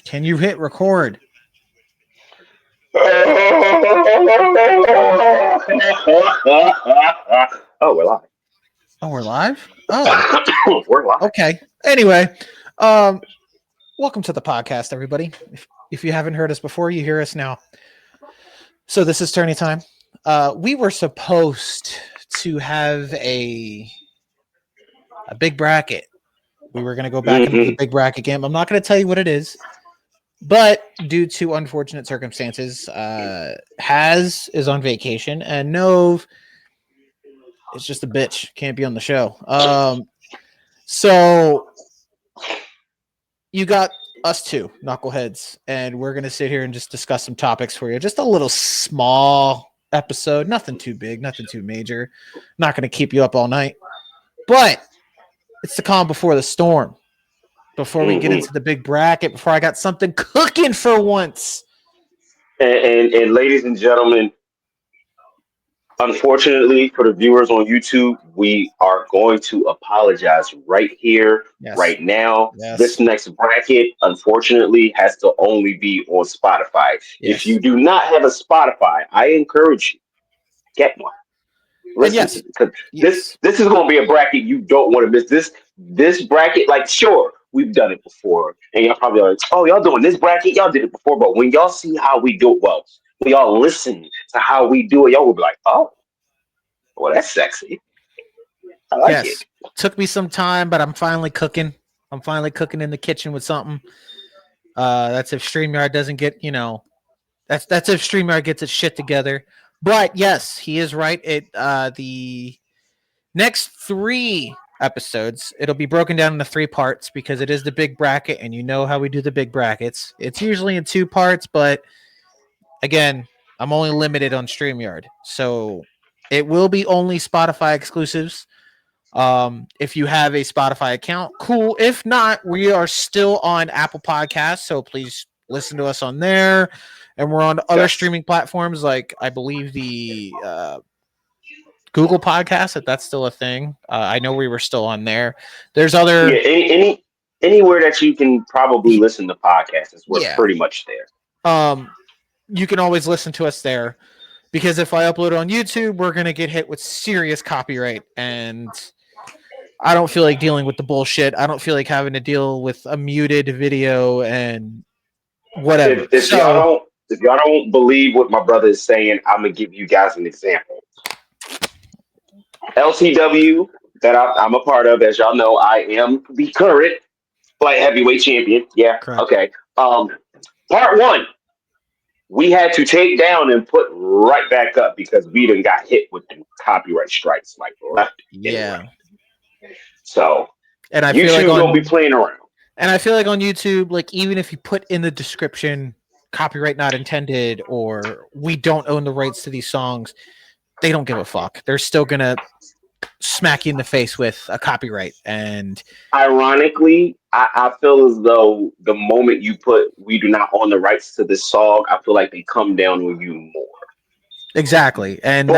Can you hit record? Oh, we're live. Oh, we're live? Oh, We're live. okay. Anyway, welcome to the podcast, everybody. If you haven't heard us before, you hear us now. So this is Tourney Time. We were supposed to have a big bracket. We were going to go back into the big bracket game. I'm not going to tell you what it is, but due to unfortunate circumstances, Haz is on vacation and Nove is just a bitch. Can't be on the show. So you got us two knuckleheads, and we're going to sit here and just discuss some topics for you. Just a little small episode, nothing too big, nothing too major. Not going to keep you up all night, but it's the calm before the storm. Before we get into the big bracket, before I got something cooking for once. And ladies and gentlemen, unfortunately for the viewers on YouTube, we are going to apologize right here, right now. Yes. This next bracket, unfortunately, has to only be on Spotify. Yes. If you do not have a Spotify, I encourage you, get one. Listen, because this is going to be a bracket you don't want to miss. This bracket, like, sure, we've done it before, and y'all probably like, oh, y'all doing this bracket? Y'all did it before, but when y'all see how we do it, well, when y'all listen to how we do it, y'all will be like, oh, well, that's sexy. I like it. Took me some time, but I'm finally cooking. I'm finally cooking in the kitchen with something. That's if StreamYard doesn't get, that's if StreamYard gets its shit together. But yes, he is right. The next 3 episodes, it'll be broken down into 3 parts because it is the big bracket, and you know how we do the big brackets. It's usually in 2 parts, but again, I'm only limited on StreamYard, so it will be only Spotify exclusives. If you have a Spotify account, cool. If not, we are still on Apple Podcasts, so please listen to us on there. And we're on other streaming platforms, like I believe the Google Podcast, if that's still a thing. I know we were still on there. There's other anywhere that you can probably listen to podcasts. We're pretty much there. You can always listen to us there, because if I upload it on YouTube, we're gonna get hit with serious copyright, and I don't feel like dealing with the bullshit. I don't feel like having to deal with a muted video and whatever. If y'all don't believe what my brother is saying, I'm gonna give you guys an example. LCW that I'm a part of, as y'all know, I am the current light heavyweight champion. Yeah, correct. Okay. Part 1, we had to take down and put right back up because we done got hit with the copyright strikes, like left. Yeah. Right. So, and I YouTube feel like don't be playing around. And I feel like on YouTube, like even if you put in the description copyright not intended or we don't own the rights to these songs, they don't give a fuck. They're still gonna smack you in the face with a copyright. And ironically, I feel as though the moment you put we do not own the rights to this song, I feel like they come down on you more. Exactly. And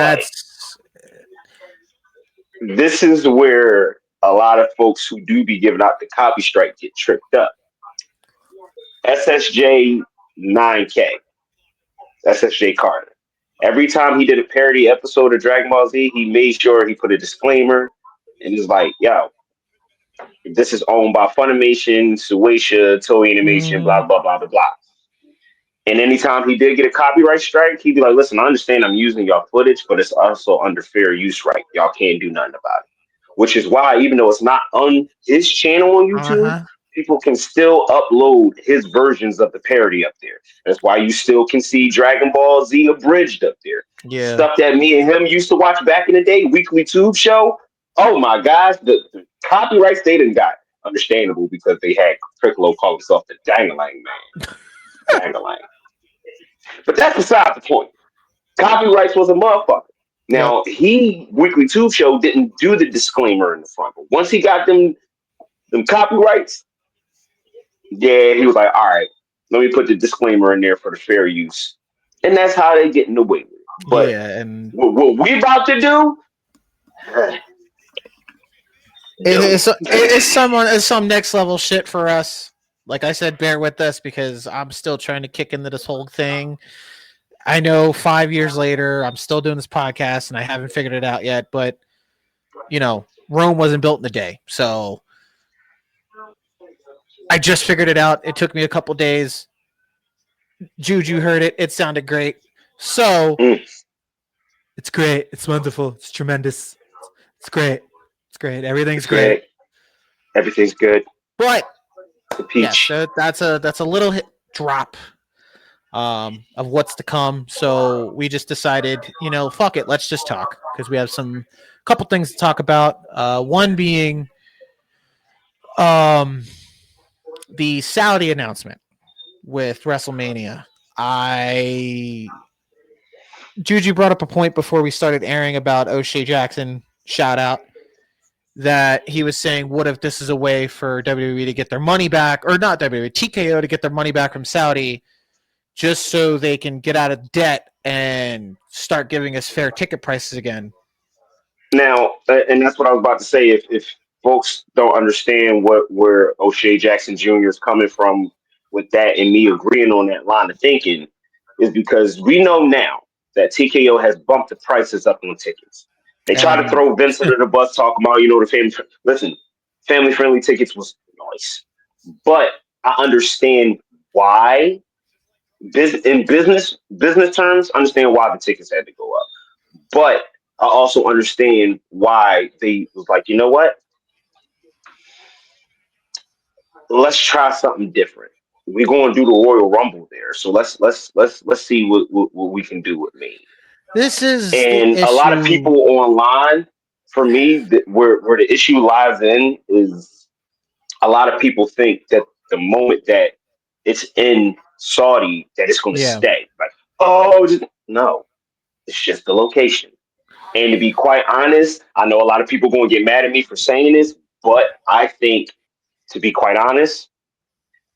this is where a lot of folks who do be giving out the copy strike get tripped up. SSJ 9K, SSJ Carter. Every time he did a parody episode of Dragon Ball Z, he made sure he put a disclaimer and he's like, yo, this is owned by Funimation, Shueisha, Toei Animation, blah, blah, blah, blah, blah. And anytime he did get a copyright strike, he'd be like, listen, I understand I'm using y'all footage, but it's also under fair use right. Y'all can't do nothing about it. Which is why, even though it's not on his channel on YouTube, people can still upload his versions of the parody up there. That's why you still can see Dragon Ball Z abridged up there. Yeah. Stuff that me and him used to watch back in the day, weekly tube show. Oh my gosh, the copyrights they done got. Understandable because they had Piccolo call himself the Dangalang Man. Dangalang. But that's beside the point. Copyrights was a motherfucker. Now, Weekly Tube Show didn't do the disclaimer in the front. But once he got them copyrights, he was like, all right, let me put the disclaimer in there for the fair use. And that's how they get in the way with it. But and what we about to do, it's some next level shit for us. like I said, bear with us because I'm still trying to kick into this whole thing. I know 5 years later, I'm still doing this podcast and I haven't figured it out yet, but Rome wasn't built in a day. So I just figured it out. It took me a couple days. Juju heard it. It sounded great. So it's great. It's wonderful. It's tremendous. It's great. It's great. Everything's It's great. Everything's good. But The peach. yes, that's a little drop of what's to come. So we just decided, fuck it, let's just talk because we have couple things to talk about. One being the Saudi announcement with WrestleMania. Juju brought up a point before we started airing about O'Shea Jackson, shout out, that he was saying, what if this is a way for WWE to get their money back, or not WWE, TKO to get their money back from Saudi, just so they can get out of debt and start giving us fair ticket prices again. Now, and that's what I was about to say. If folks don't understand where O'Shea Jackson Jr. is coming from with that, and me agreeing on that line of thinking, is because we know now that TKO has bumped the prices up on tickets. They try to throw Vince under the bus, talking about the family. Listen, family friendly tickets was nice, but I understand why. In business terms, understand why the tickets had to go up, but I also understand why they was like, you know what? Let's try something different. We're going to do the Royal Rumble there, so let's see what we can do with me. This is And a lot of people online, for me, where the issue lies in is a lot of people think that the moment that it's in Saudi that it's going to stay. Like, no, it's just the location. And to be quite honest, I know a lot of people going to get mad at me for saying this, but I think, to be quite honest,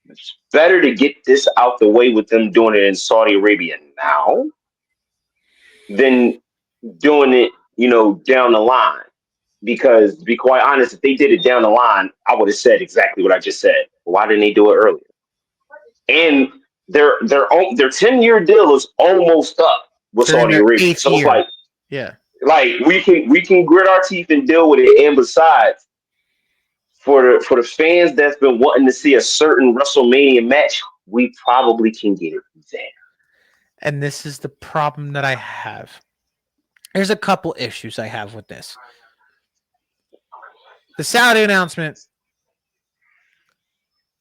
it's better to get this out the way with them doing it in Saudi Arabia now than doing it, down the line. Because to be quite honest, if they did it down the line, I would have said exactly what I just said. Why didn't they do it earlier? And their 10-year deal is almost up with Saudi Arabia. So it's like, we can grit our teeth and deal with it. And besides, for the fans that's been wanting to see a certain WrestleMania match, we probably can get it there. And this is the problem that I have. There's a couple issues I have with this. The Saudi announcement,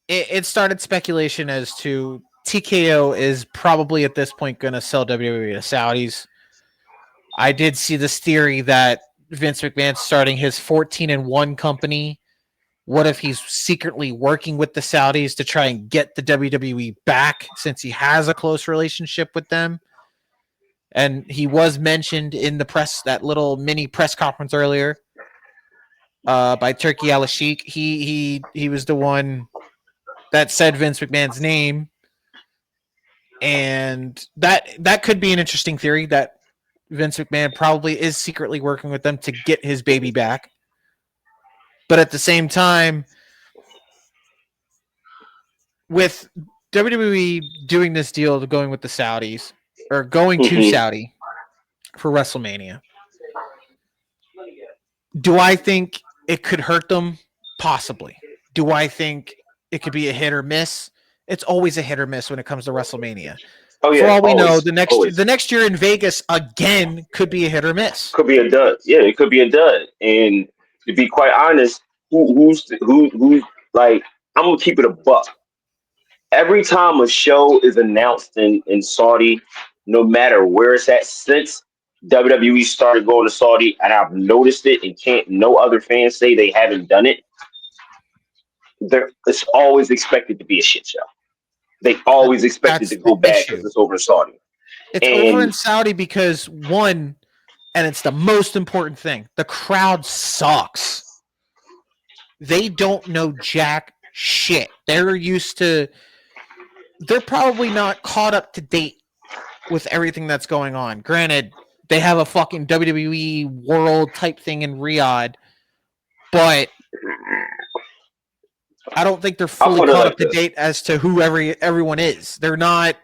it started speculation as to TKO is probably at this point going to sell WWE to Saudis. I did see this theory that Vince McMahon's starting his 14-1 company. What if he's secretly working with the Saudis to try and get the WWE back since he has a close relationship with them? And he was mentioned in the press, that little mini press conference earlier by Turkey Al-Sheikh. He was the one that said Vince McMahon's name. And that could be an interesting theory, that Vince McMahon probably is secretly working with them to get his baby back. But at the same time, with WWE doing this deal to going with the Saudis, or going to Saudi for WrestleMania, do I think it could hurt them? Possibly. Do I think it could be a hit or miss? It's always a hit or miss when it comes to WrestleMania. Oh, yeah, for all we know, the next year in Vegas again could be a hit or miss. Could be a dud. Yeah, it could be a dud. And to be quite honest, who's like, I'm gonna keep it a buck. Every time a show is announced in Saudi, no matter where it's at, since WWE started going to Saudi, and I've noticed it, and can't no other fans say they haven't done it. It's always expected to be a shit show. They always expect it to go bad because it's over in Saudi. It's over in Saudi because, one, and it's the most important thing, the crowd sucks. They don't know jack shit. They're probably not caught up to date with everything that's going on. Granted, they have a fucking WWE world type thing in Riyadh, but I don't think they're I'll fully put it caught like up to this. date as to who everyone is. They're not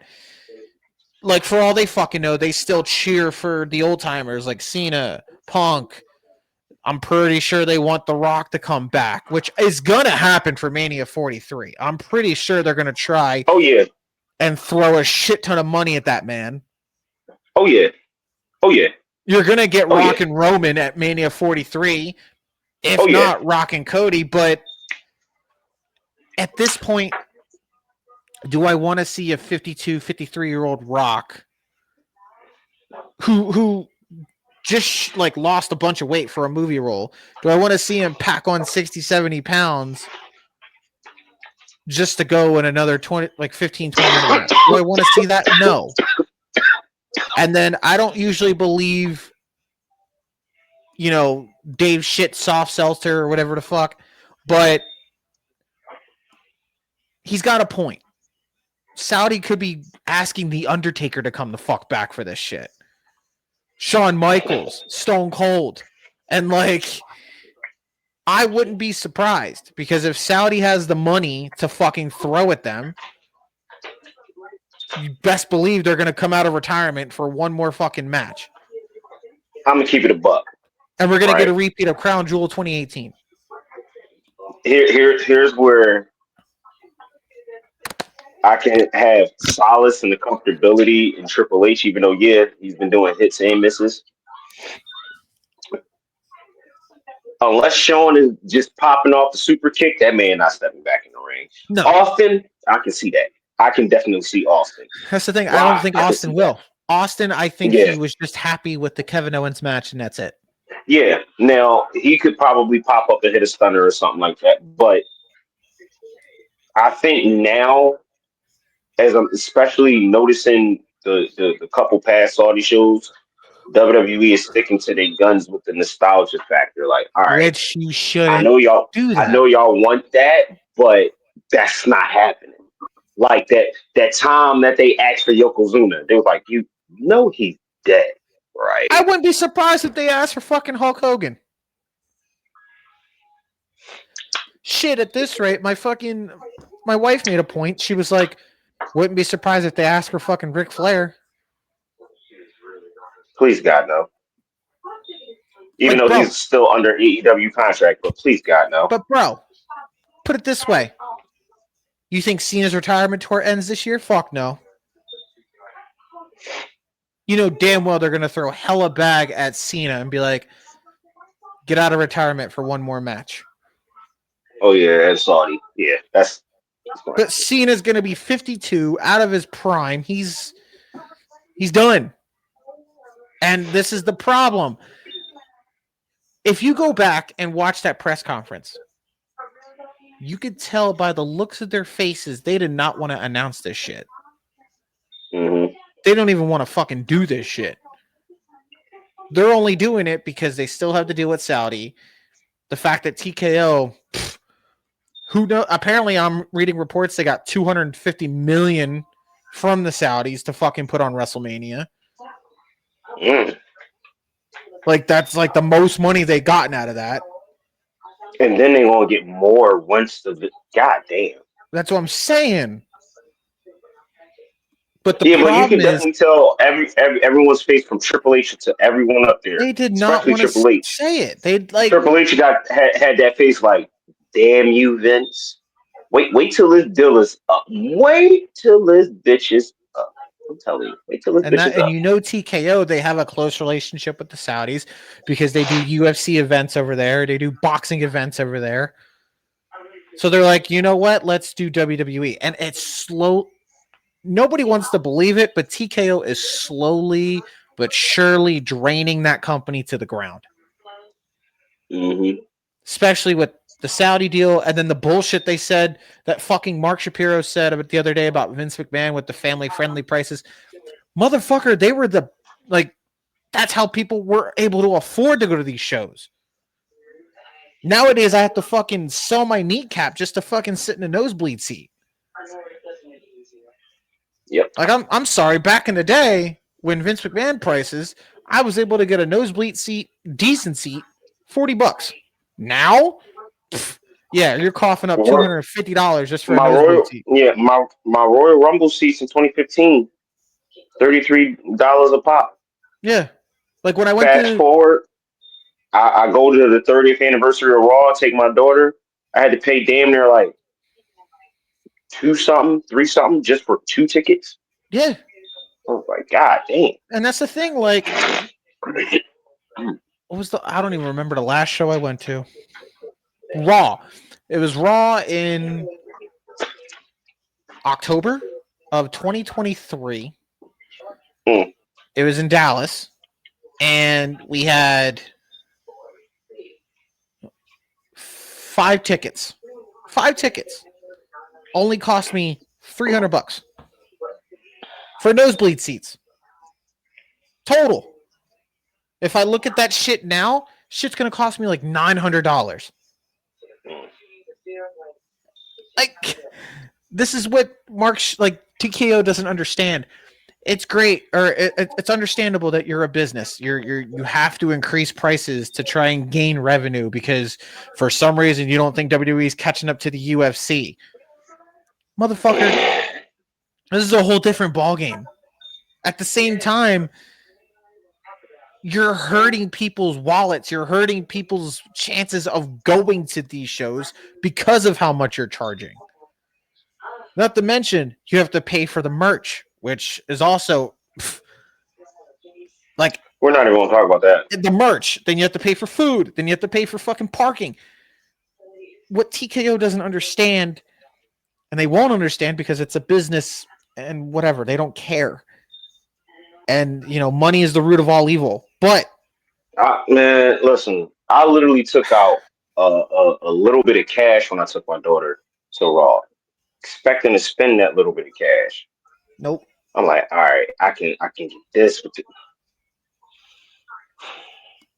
like, for all they fucking know, they still cheer for the old timers like Cena, Punk. I'm pretty sure they want The Rock to come back, which is gonna happen for Mania 43. I'm pretty sure they're gonna try Oh yeah. and throw a shit ton of money at that man. Oh yeah. Oh yeah. You're gonna get Oh Rock yeah. and Roman at Mania 43, if Oh yeah. not Rock and Cody. But at this point, do I want to see a 52, 53-year-old Rock who just like lost a bunch of weight for a movie role? Do I want to see him pack on 60, 70 pounds just to go in another 20, like 15, 20-minute match? Do I want to see that? No. And then I don't usually believe, Dave shit soft seltzer or whatever the fuck, but he's got a point. Saudi could be asking The Undertaker to come the fuck back for this shit. Shawn Michaels, Stone Cold. And I wouldn't be surprised, because if Saudi has the money to fucking throw at them, you best believe they're going to come out of retirement for one more fucking match. I'm gonna keep it a buck. And we're going to get a repeat of Crown Jewel 2018. Here's where I can have solace in the comfortability in Triple H, even though he's been doing hits and misses. Unless Sean is just popping off the super kick, that man not stepping back in the ring. No. Austin, I can see that. I can definitely see Austin. That's the thing. I don't think Austin will. That. Austin, I think he was just happy with the Kevin Owens match, and that's it. Yeah. Now, he could probably pop up and hit a stunner or something like that. But I think now, as I'm especially noticing the couple past Saudi shows, WWE is sticking to their guns with the nostalgia factor. Like, all right, which you shouldn't. I know y'all do that. I know y'all want that, but that's not happening. Like that time that they asked for Yokozuna, they were like, "You know he's dead, right?" I wouldn't be surprised if they asked for fucking Hulk Hogan. Shit, at this rate, my wife made a point. She was like, wouldn't be surprised if they asked for fucking Ric Flair. Please God, no. Even though he's still under AEW contract, but please God, no. But bro, put it this way. You think Cena's retirement tour ends this year? Fuck no. You know damn well they're going to throw hella bag at Cena and be like, get out of retirement for one more match. Oh, yeah, that's Saudi. Yeah, that's but Cena's going to be 52, out of his prime. He's done. And this is the problem. If you go back and watch that press conference, you could tell by the looks of their faces they did not want to announce this shit. Mm-hmm. They don't even want to fucking do this shit. They're only doing it because they still have to deal with Saudi. The fact that TKO, who knows? Apparently, I'm reading reports they got $250 million from the Saudis to fucking put on WrestleMania. Like, that's like the most money they gotten out of that. And then they won't get more once the God damn. That's what I'm saying. But but you can definitely tell everyone's face from Triple H to everyone up there. They did not want to say it. They'd like Triple H had that face like, damn you, Vince. Wait till this deal is up. Wait till this bitch is up. I'm telling you. Wait till this bitch is up. And you know TKO, they have a close relationship with the Saudis because they do UFC events over there. They do boxing events over there. So they're like, you know what? Let's do WWE. And it's slow. Nobody wants to believe it, but TKO is slowly but surely draining that company to the ground. Mm-hmm. Especially with the Saudi deal and then the bullshit they said that fucking Mark Shapiro said about the other day about Vince McMahon with the family-friendly prices. Motherfucker, they were that's how people were able to afford to go to these shows. Nowadays, I have to fucking sell my kneecap just to fucking sit in a nosebleed seat. Yep. Like, I'm sorry, back in the day when Vince McMahon prices, I was able to get a nosebleed seat, decent seat, $40. Now, Yeah, you're coughing up $250 just for a My nosebleed Royal, seat. yeah, my Royal Rumble seats in 2015, $33 a pop. Yeah. Like when I went Fast to forward, I go to the 30th anniversary of Raw, take my daughter. I had to pay damn near like two something, three something just for two tickets. yeah. I was like, God damn. And that's the thing, like what was the I don't even remember the last show I went to. Raw. It was Raw in October of 2023. Mm. It was in Dallas, and we had 5 tickets. 5 tickets only cost me $300 for nosebleed seats total. If I look at that shit now, shit's gonna cost me like $900. Like, this is what like TKO doesn't understand. It's great, or it's understandable that you're a business. You have to increase prices to try and gain revenue because for some reason you don't think WWE is catching up to the UFC. Motherfucker, this is a whole different ballgame. At the same time, you're hurting people's wallets. You're hurting people's chances of going to these shows because of how much you're charging. Not to mention, you have to pay for the merch, which is also like We're not even going to talk about that. the merch. Then you have to pay for food. Then you have to pay for fucking parking. What TKO doesn't understand, and they won't understand because it's a business and whatever, they don't care. And money is the root of all evil. But Man, listen, I literally took out a little bit of cash when I took my daughter to Raw, expecting to spend that little bit of cash. nope. I'm like, all right, I can get this.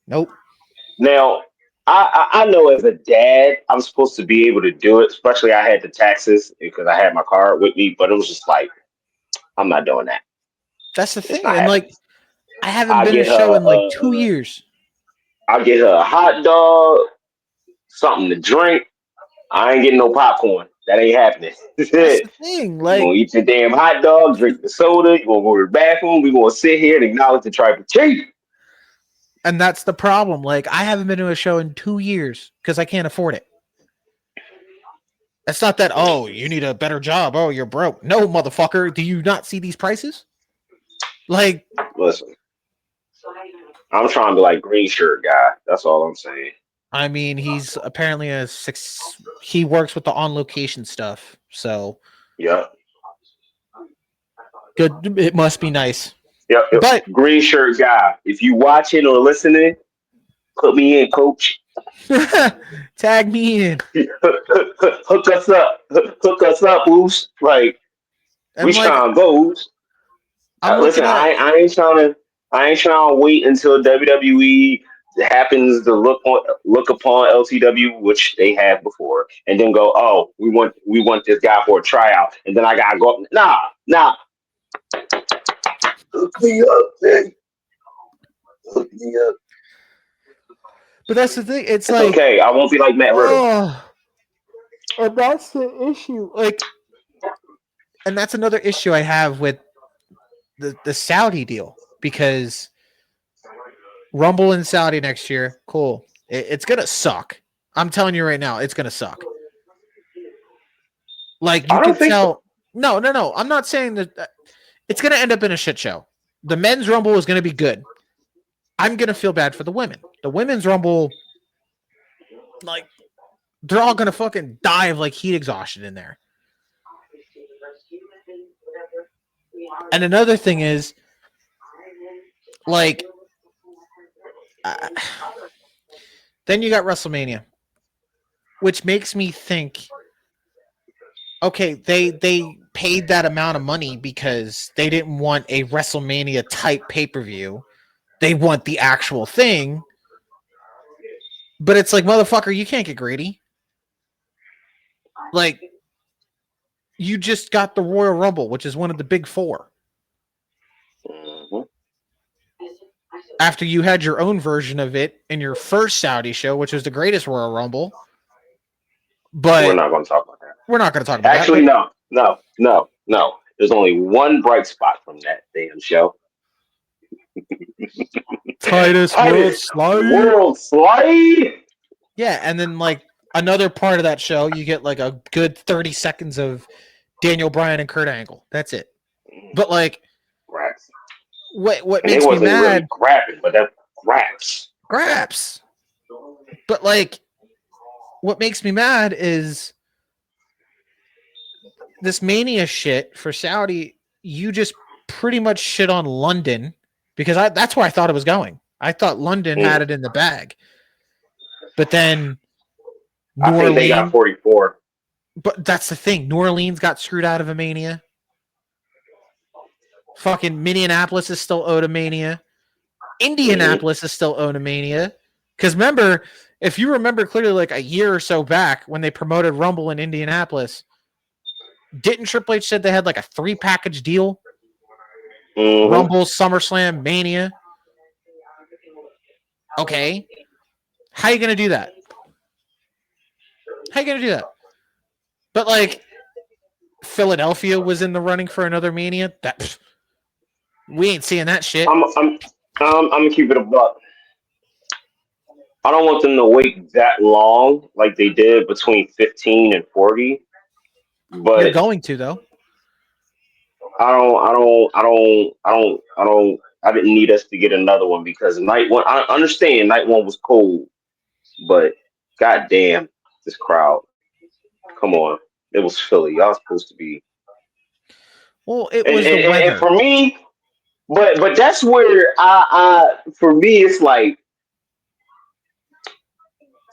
Nope. Now, I know as a dad, I'm supposed to be able to do it. Especially, I had the taxes because I had my card with me, but it was just like, I'm not doing that. That's the It's thing. not And happening. like, I haven't I been to a get show her, in like 2 years. I get her a hot dog, something to drink. I ain't getting no popcorn. That ain't happening. That's You the thing. gonna Like, eat your damn hot dog, drink the soda. You gonna go to the bathroom. We gonna sit here and acknowledge the tribal chief. and that's the problem. Like, I haven't been to a show in 2 years because I can't afford it. It's not that, oh, you need a better job. Oh, you're broke. No, motherfucker. Do you not see these prices? Like, Listen, I'm trying to be like green shirt guy. That's all I'm saying. I mean, he's apparently he works with the on location stuff. So Yeah. good. It must be nice. Yep. But Green shirt guy. If you watching or listening, put me in, coach. tag me in. Hook us up. Hook us up, Boost. Like, we And like, trying to go. I'm Listen, looking at, I ain't trying to wait until WWE happens to look upon LTW, which they have before, and then go, oh, we want this guy for a tryout, and then I gotta go up. Nah, hook me up, man. Hook me up. but that's the thing. It's It's like, okay. I won't be like Matt Riddle. oh, and that's the issue. Like, and that's another issue I have with the Saudi deal because Rumble in Saudi next year, cool. It's gonna suck. I'm telling you right now, it's gonna suck. Like you I don't could think so. tell. No. I'm not saying that it's gonna end up in a shit show. The men's Rumble is gonna be good. I'm gonna feel bad for the women. The women's Rumble, like, they're all gonna fucking die of like heat exhaustion in there. And another thing is, like, uh, then you got WrestleMania, which makes me think, okay, they paid that amount of money because they didn't want a WrestleMania type pay-per-view. They want the actual thing. But it's like, motherfucker, you can't get greedy. Like, you just got the Royal Rumble, which is one of the big four. Mm-hmm. After you had your own version of it in your first Saudi show, which was the greatest Royal Rumble. We're But not going to talk about that. we're not going to talk about that. Actually, But no. There's only one bright spot from that damn show. Titus World Slide. World Slide. Yeah, and then like another part of that show, you get like a good 30 seconds of Daniel Bryan and Kurt Angle. That's it. But like, Raps. what And it makes me wasn't really mad? grabbing, but that raps. Graps. But like, what makes me mad is this Mania shit for Saudi. You just pretty much shit on London because that's where I thought it was going. I thought London had it in the bag, but then New I think they got Orleans. 44. But that's the thing. New Orleans got screwed out of a Mania. Fucking Minneapolis is still owed a Mania. Indianapolis is still owed a Mania. Because remember, if you remember clearly, like a year or so back when they promoted Rumble in Indianapolis, didn't Triple H said they had like a 3-package deal? Rumble, SummerSlam, Mania. Okay. How you going to do that? But like, Philadelphia was in the running for another Mania. We ain't seeing that shit. I'm gonna keep it a buck. I don't want them to wait that long like they did between 15 and 40. But you're going to though. I didn't need us to get another one because night one. I understand night one was cold, but goddamn, this crowd. Come on, it was Philly. Y'all supposed to be. Well, it was the weather. And for me, but that's where for me it's like.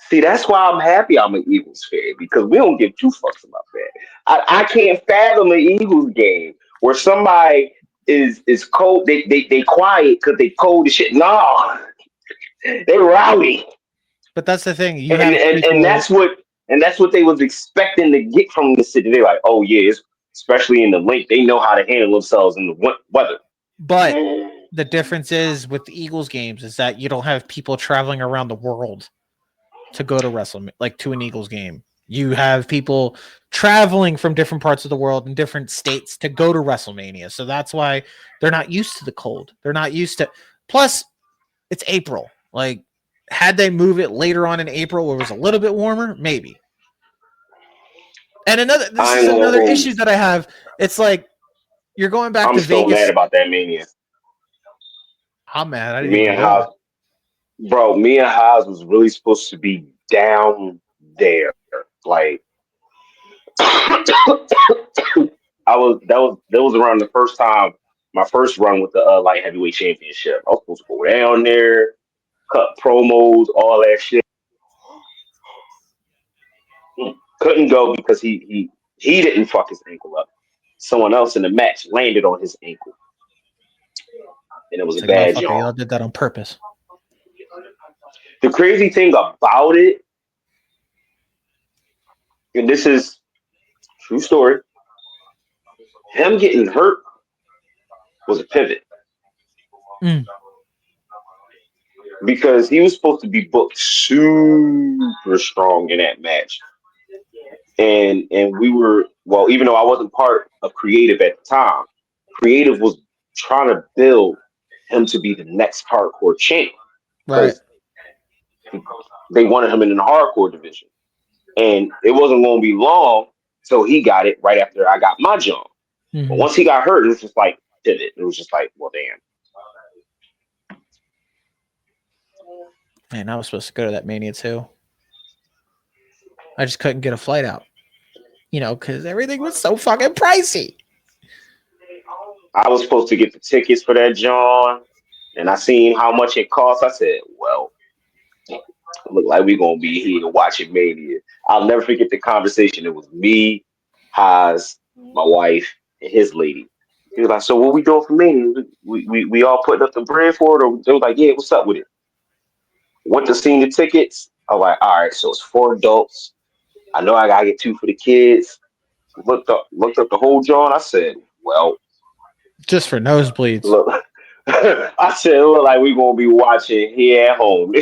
See, that's why I'm happy I'm an Eagles fan because we don't give two fucks about that. I can't fathom an Eagles game where somebody is cold. They quiet because they cold as shit. No, they rowdy. But that's the thing. And that's what they was expecting to get from the city. They're like, oh yeah, especially in the link, they know how to handle themselves in the weather. But the difference is with the Eagles games is that you don't have people traveling around the world to go to WrestleMania, like to an Eagles game. You have people traveling from different parts of the world in different states to go to WrestleMania. So that's why they're not used to the cold. They're not used to. Plus, it's April. Like, had they move it later on in April where it was a little bit warmer, maybe. And this is another issue that I have. It's like you're going back to Vegas. I'm so mad about that Mania. I'm mad. I didn't me even and know Haas, bro. Me and Haas was really supposed to be down there. Like, that was around the first time, my first run with the light heavyweight championship. I was supposed to go down there, cut promos, all that shit. Couldn't go because he didn't fuck his ankle up. Someone else in the match landed on his ankle, and it was a bad job. Y'all did that on purpose. The crazy thing about it, and this is true story, him getting hurt was a pivot. Because he was supposed to be booked super strong in that match. And we were, well, even though I wasn't part of creative at the time, creative was trying to build him to be the next hardcore champ. Right. They wanted him in the hardcore division. And it wasn't going to be long till he got it right after I got my jump. Mm-hmm. But once he got hurt, it was just like, did it. It was just like, well, damn. Man, I was supposed to go to that Mania too. I just couldn't get a flight out. You know, because everything was so fucking pricey. I was supposed to get the tickets for that, John, and I seen how much it cost. I said, well, it look like we're going to be here watching Mania. I'll never forget the conversation. It was me, Haas, my wife, and his lady. He was like, so what we doing for Mania? We all putting up the bread for it? Or they was like, yeah, what's up with it? Went to see the tickets. I was like, all right, so it's 4 adults. I know I got to get 2 for the kids. Looked up the whole John. I said, well. Just for nosebleeds. Look, I said, it look like we're going to be watching here at home.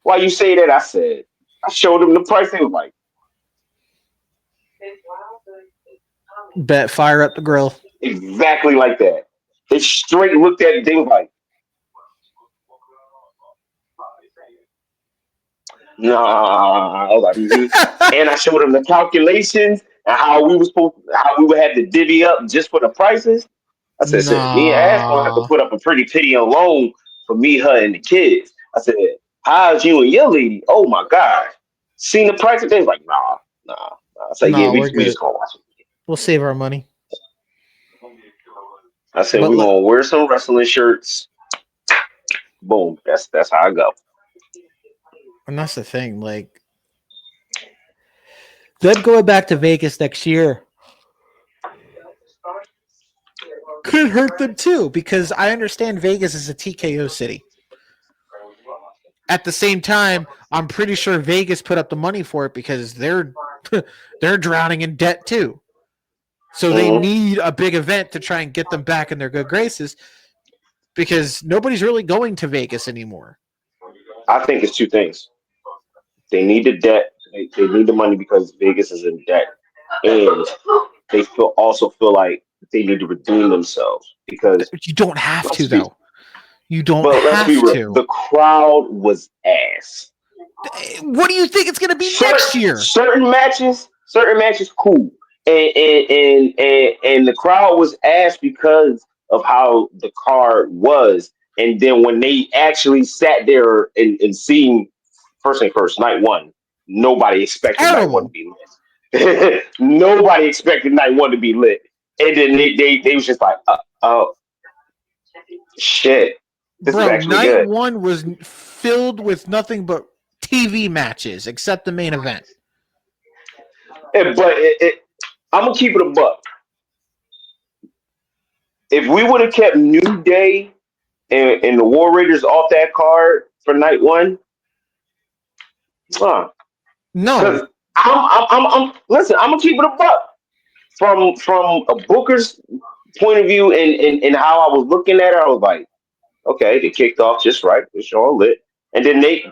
Why you say that? I said, I showed them the price. They was like, Bet fire up the grill. Exactly like that. They straight looked at it. They was like, nah. I was like, And I showed them the calculations and how we would have to divvy up just for the prices. I said, me and Ash gonna have to Nah, put up a pretty penny on loan for me, her, and the kids. I said, how's you and your lady? Oh my god. Seen the price of things? Like, nah. I said, yeah, nah, we're we good. just gonna watch it. We'll save our money. I said, But we're gonna wear some wrestling shirts. Boom. That's how I go. and that's the thing. Like them going back to Vegas next year could hurt them too, because I understand Vegas is a TKO city. At the same time, I'm pretty sure Vegas put up the money for it because they're drowning in debt too. So they Mhm. need a big event to try and get them back in their good graces because nobody's really going to Vegas anymore. I think it's two things. They need the debt. They need the money because Vegas is in debt, and they also feel like they need to redeem themselves because You don't have let's to be though. You don't let's be have real. to. The crowd was ass. What do you think it's going to be next year? Certain matches, cool, and the crowd was ass because of how the card was, and then when they actually sat there and seen first thing first, night one, nobody expected night one to Terrible. be lit. Nobody expected night one to be lit, and then they was just like, oh shit, this is Bro, actually night good. one was filled with nothing but TV matches except the main event. But I'm gonna keep it a buck. If we would have kept New Day and the War Raiders off that card for night one, because No, listen, I'm gonna keep it a buck from a Booker's point of view and how I was looking at it. I was like, okay, they kicked off just right, it's all lit, and then they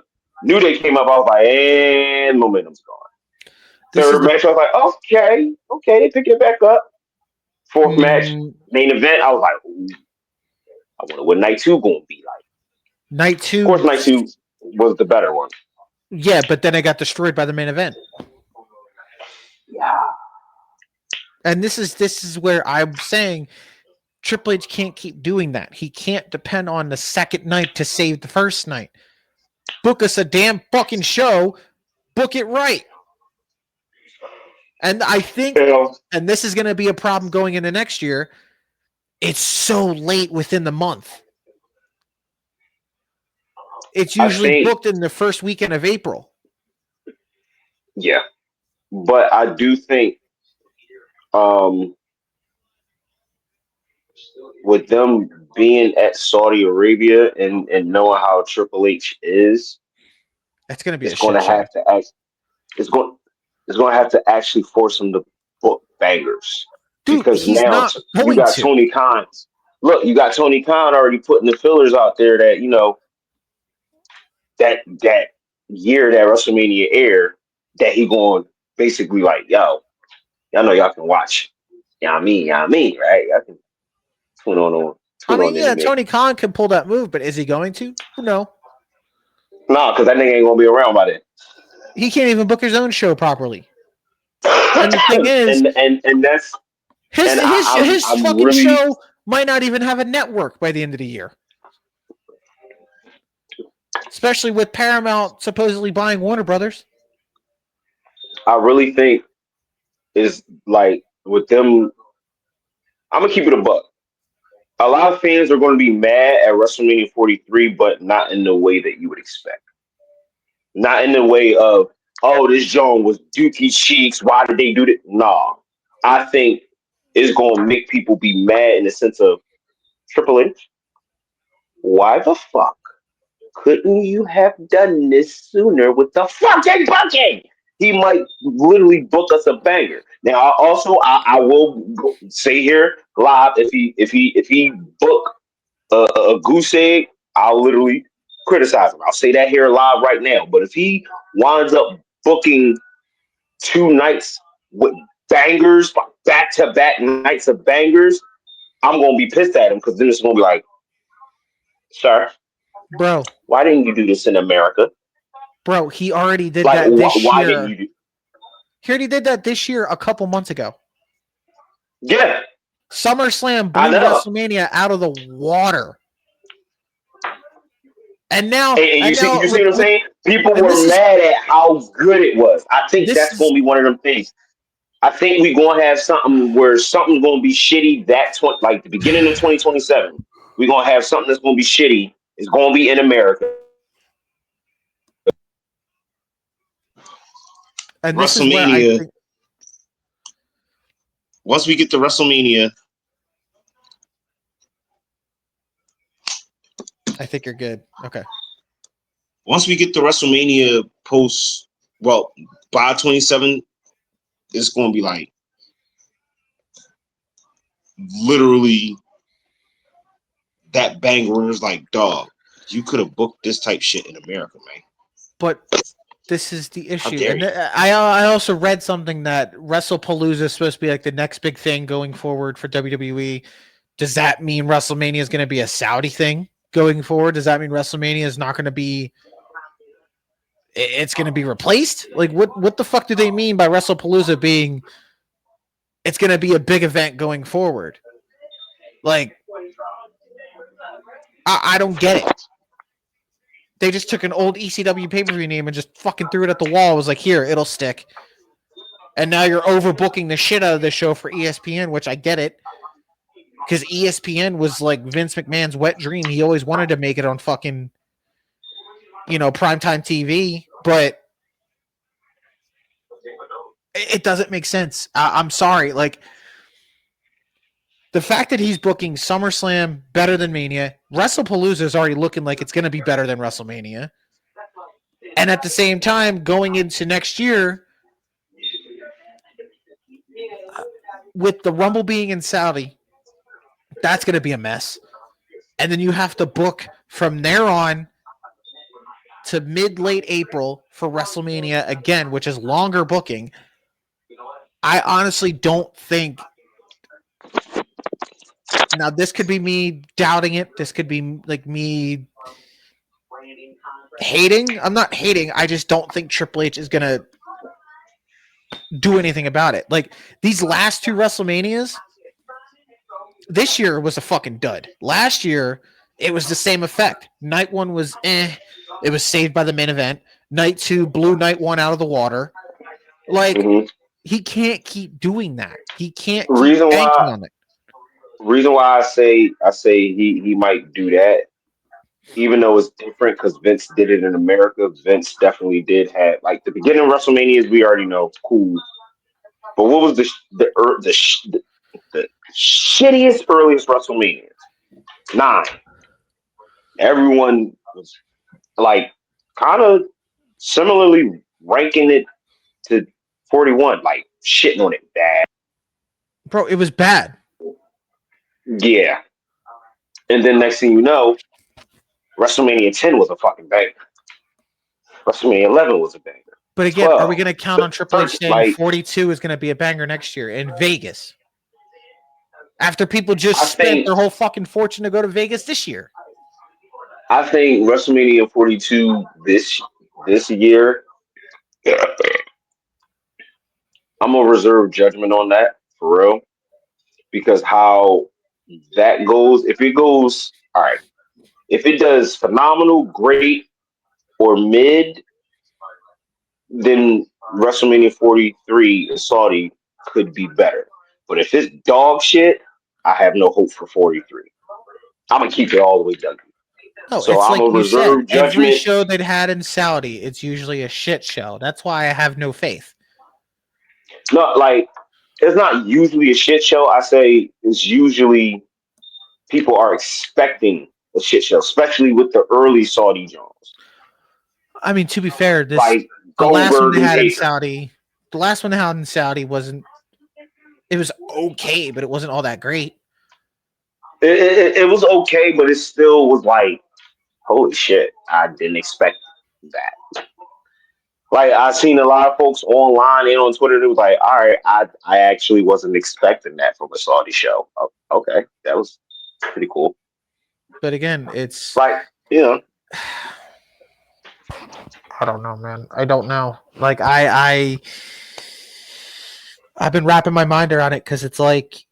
New Day came up. I was like, and momentum's gone. this is Third the match, I was like, okay, they picked it back up. Fourth match, mm, main event, I was like, ooh, I wonder what night two gonna be like. night Of course, two. night two was the better one. Yeah, but then I got destroyed by the main event. Yeah. And this is where I'm saying Triple H can't keep doing that. He can't depend on the second night to save the first night. Book us a damn fucking show. Book it right. And I think, You know, and this is going to be a problem going into next year, it's so late within the month. It's I usually think, booked in the first weekend of April. yeah, but I do think um, with them being at Saudi Arabia and knowing how Triple H is, It's going to be it's a going shit to show. have to act. It's going. It's going to have to actually force them to book bangers Dude, because he's now not you going got to. Tony Khan. Look, you got Tony Khan already putting the fillers out there that that year that WrestleMania aired that he going basically like, yo, y'all know y'all can watch. Y'all mean, right? Y'all can I tune mean, on in yeah, and make. Tony Khan can pull that move, but is he going to? No. Nah, because that nigga ain't gonna be around by then. He can't even book his own show properly. And the thing is, and that's his and his his I'm fucking really show might not even have a network by the end of the year. Especially with Paramount supposedly buying Warner Brothers. I really think is like with them. I'm gonna keep it a buck. A lot of fans are going to be mad at WrestleMania 43, but not in the way that you would expect. Not in the way of, oh, this Joan was Dookie Cheeks. Why did they do that? Nah. I think it's going to make people be mad in the sense of Triple H. Why the fuck couldn't you have done this sooner with the fucking booking? He might literally book us a banger. Now, I will say here live if he book a goose egg, I'll literally criticize him. I'll say that here live right now. But if he winds up booking two nights with bangers, back-to-back nights of bangers, I'm gonna be pissed at him because then it's gonna be like, sir, bro. why didn't you do this in America? Bro, he already did Like, that this why didn't year. you do? He already did that this year a couple months ago. Yeah, SummerSlam I blew know. WrestleMania out of the water. And now, And you see look, what I'm saying? People and were mad at how good it was. I think this that's going is to be one of them things. I think we're going to have something where something's going to be shitty like the beginning of 2027. We're going to have something that's going to be shitty. It's going to be in America. and this is where I WrestleMania. think Once we get to WrestleMania, I think you're good. Okay. once we get to WrestleMania by 27, it's going to be like literally that banger is like, dog, you could have booked this type shit in America, man. But this is the issue. dare And you. I also read something that WrestlePalooza is supposed to be like the next big thing going forward for WWE. Does that mean WrestleMania is going to be a Saudi thing going forward? Does that mean WrestleMania is not going to be it's going to be replaced? Like what the fuck do they mean by WrestlePalooza being it's going to be a big event going forward? Like I don't get it. They just took an old ECW pay-per-view name and just fucking threw it at the wall. It was like, here, it'll stick. And now you're overbooking the shit out of the show for ESPN, which I get it. Because ESPN was like Vince McMahon's wet dream. He always wanted to make it on fucking, primetime TV. But it doesn't make sense. I'm sorry. Like, the fact that he's booking SummerSlam better than Mania, WrestlePalooza is already looking like it's going to be better than WrestleMania. And at the same time, going into next year, with the Rumble being in Saudi, that's going to be a mess. And then you have to book from there on to mid-late April for WrestleMania again, which is longer booking. I honestly don't think... Now, this could be me doubting it. This could be like me hating. I'm not hating. I just don't think Triple H is going to do anything about it. Like, these last two WrestleManias, this year was a fucking dud. Last year, it was the same effect. Night one was It was saved by the main event. Night two blew night one out of the water. Like, he can't keep doing that. He can't keep banking on it. Reason why I say he might do that, even though it's different because Vince did it in America. Vince definitely did have like the beginning of WrestleManias. We already know, cool. But what was the shittiest earliest WrestleManias? 9. Everyone was like kind of similarly ranking it to 41, like shitting on it bad. Bro, it was bad. Yeah. And then next thing you know, WrestleMania 10 was a fucking banger. WrestleMania 11 was a banger. But again, 12, are we going to count on Triple H saying like, 42 is going to be a banger next year in Vegas? After people just spent their whole fucking fortune to go to Vegas this year. I think WrestleMania 42 this year, I'm going to reserve judgment on that, for real. Because how that goes, if it goes, all right, if it does phenomenal, great, or mid, then WrestleMania 43 in Saudi could be better. But if it's dog shit, I have no hope for 43. I'm going to keep it all the way done. No, So it's I'm like going to you said. reserve judgment. Every show they've had in Saudi, it's usually a shit show. That's why I have no faith. No, like, it's not usually a shit show. I say it's usually people are expecting a shit show, especially with the early Saudi Jones. I mean, to be fair, the last one they had in Saudi, wasn't. It was okay, but it wasn't all that great. It was okay, but it still was like, holy shit, I didn't expect that. Like I seen a lot of folks online and on Twitter. It was like, all right, I actually wasn't expecting that from a Saudi show. Oh, okay, that was pretty cool. But again, it's Like you know, I don't know, man. I don't know. Like I've been wrapping my mind around it because it's like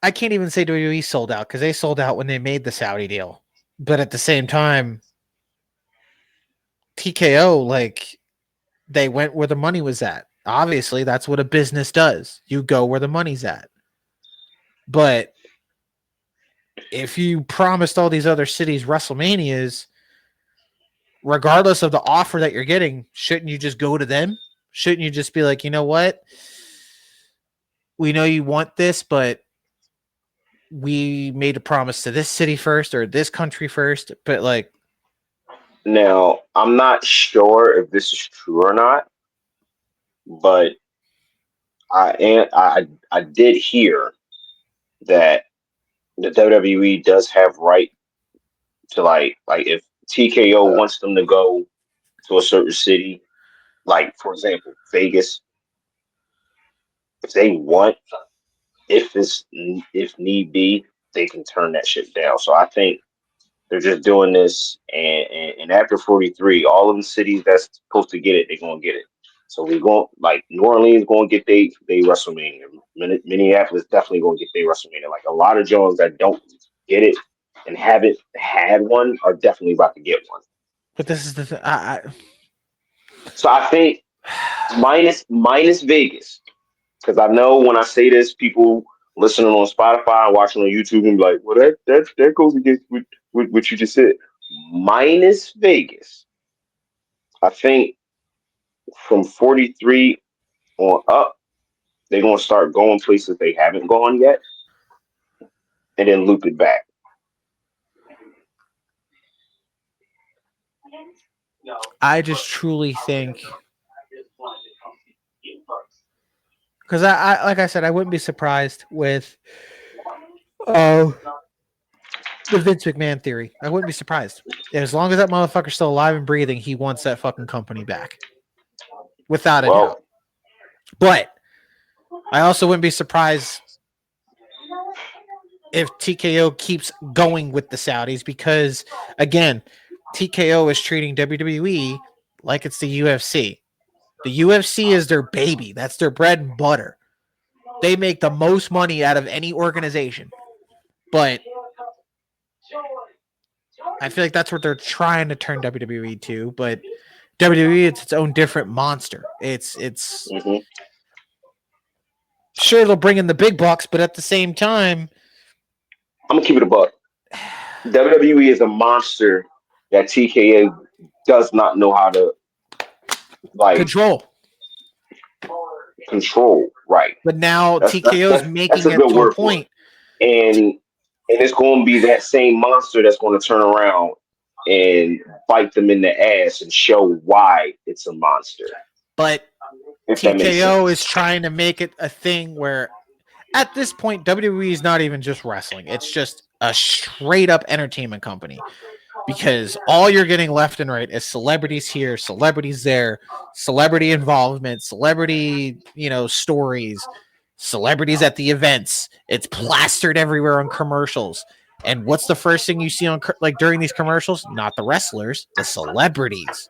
I can't even say WWE sold out because they sold out when they made the Saudi deal. But at the same time, TKO, like, they went where the money was at. Obviously, that's what a business does. You go where the money's at. But if you promised all these other cities WrestleManias, regardless of the offer that you're getting, shouldn't you just go to them? Shouldn't you just be like, you know what? We know you want this, but we made a promise to this city first or this country first. But like, now I'm not sure if this is true or not, but I did hear that the WWE does have right to like if TKO wants them to go to a certain city, like for example Vegas, if they want, if need be, they can turn that shit down. So I think they're just doing this, and after 43, all of the cities that's supposed to get it, they're gonna get it. So we're going like New Orleans going to get they WrestleMania. Minneapolis definitely going to get their WrestleMania. Like a lot of Jones that don't get it and haven't had one are definitely about to get one. but this is the thing. So I think minus Vegas, because I know when I say this, people listening on Spotify and watching on YouTube and be like, "Well, that goes against what you just said." Minus Vegas, I think from 43 on up, they're gonna start going places they haven't gone yet, and then loop it back. I just truly think because I like I said, I wouldn't be surprised with the Vince McMahon theory. I wouldn't be surprised. As long as that motherfucker's still alive and breathing, he wants that fucking company back. Without a doubt. Well, But I also wouldn't be surprised if TKO keeps going with the Saudis because, again, TKO is treating WWE like it's the UFC. The UFC is their baby. That's their bread and butter. They make the most money out of any organization. But I feel like that's what they're trying to turn WWE to. But WWE, it's its own different monster. It's mhm. sure they'll bring in the big bucks, but at the same time, I'm gonna keep it a buck. WWE is a monster that TKA does not know how to like control. control. Right. But now That's TKO is that's making a it good to a word for point. it. And it's going to be that same monster that's going to turn around and bite them in the ass and show why it's a monster. But If that makes TKO sense. is trying to make it a thing where at this point, WWE is not even just wrestling. It's just a straight up entertainment company because all you're getting left and right is celebrities here, celebrities there, celebrity involvement, celebrity, stories, celebrities at the events. It's plastered everywhere on commercials. And what's the first thing you see on like during these commercials? Not the wrestlers, the celebrities.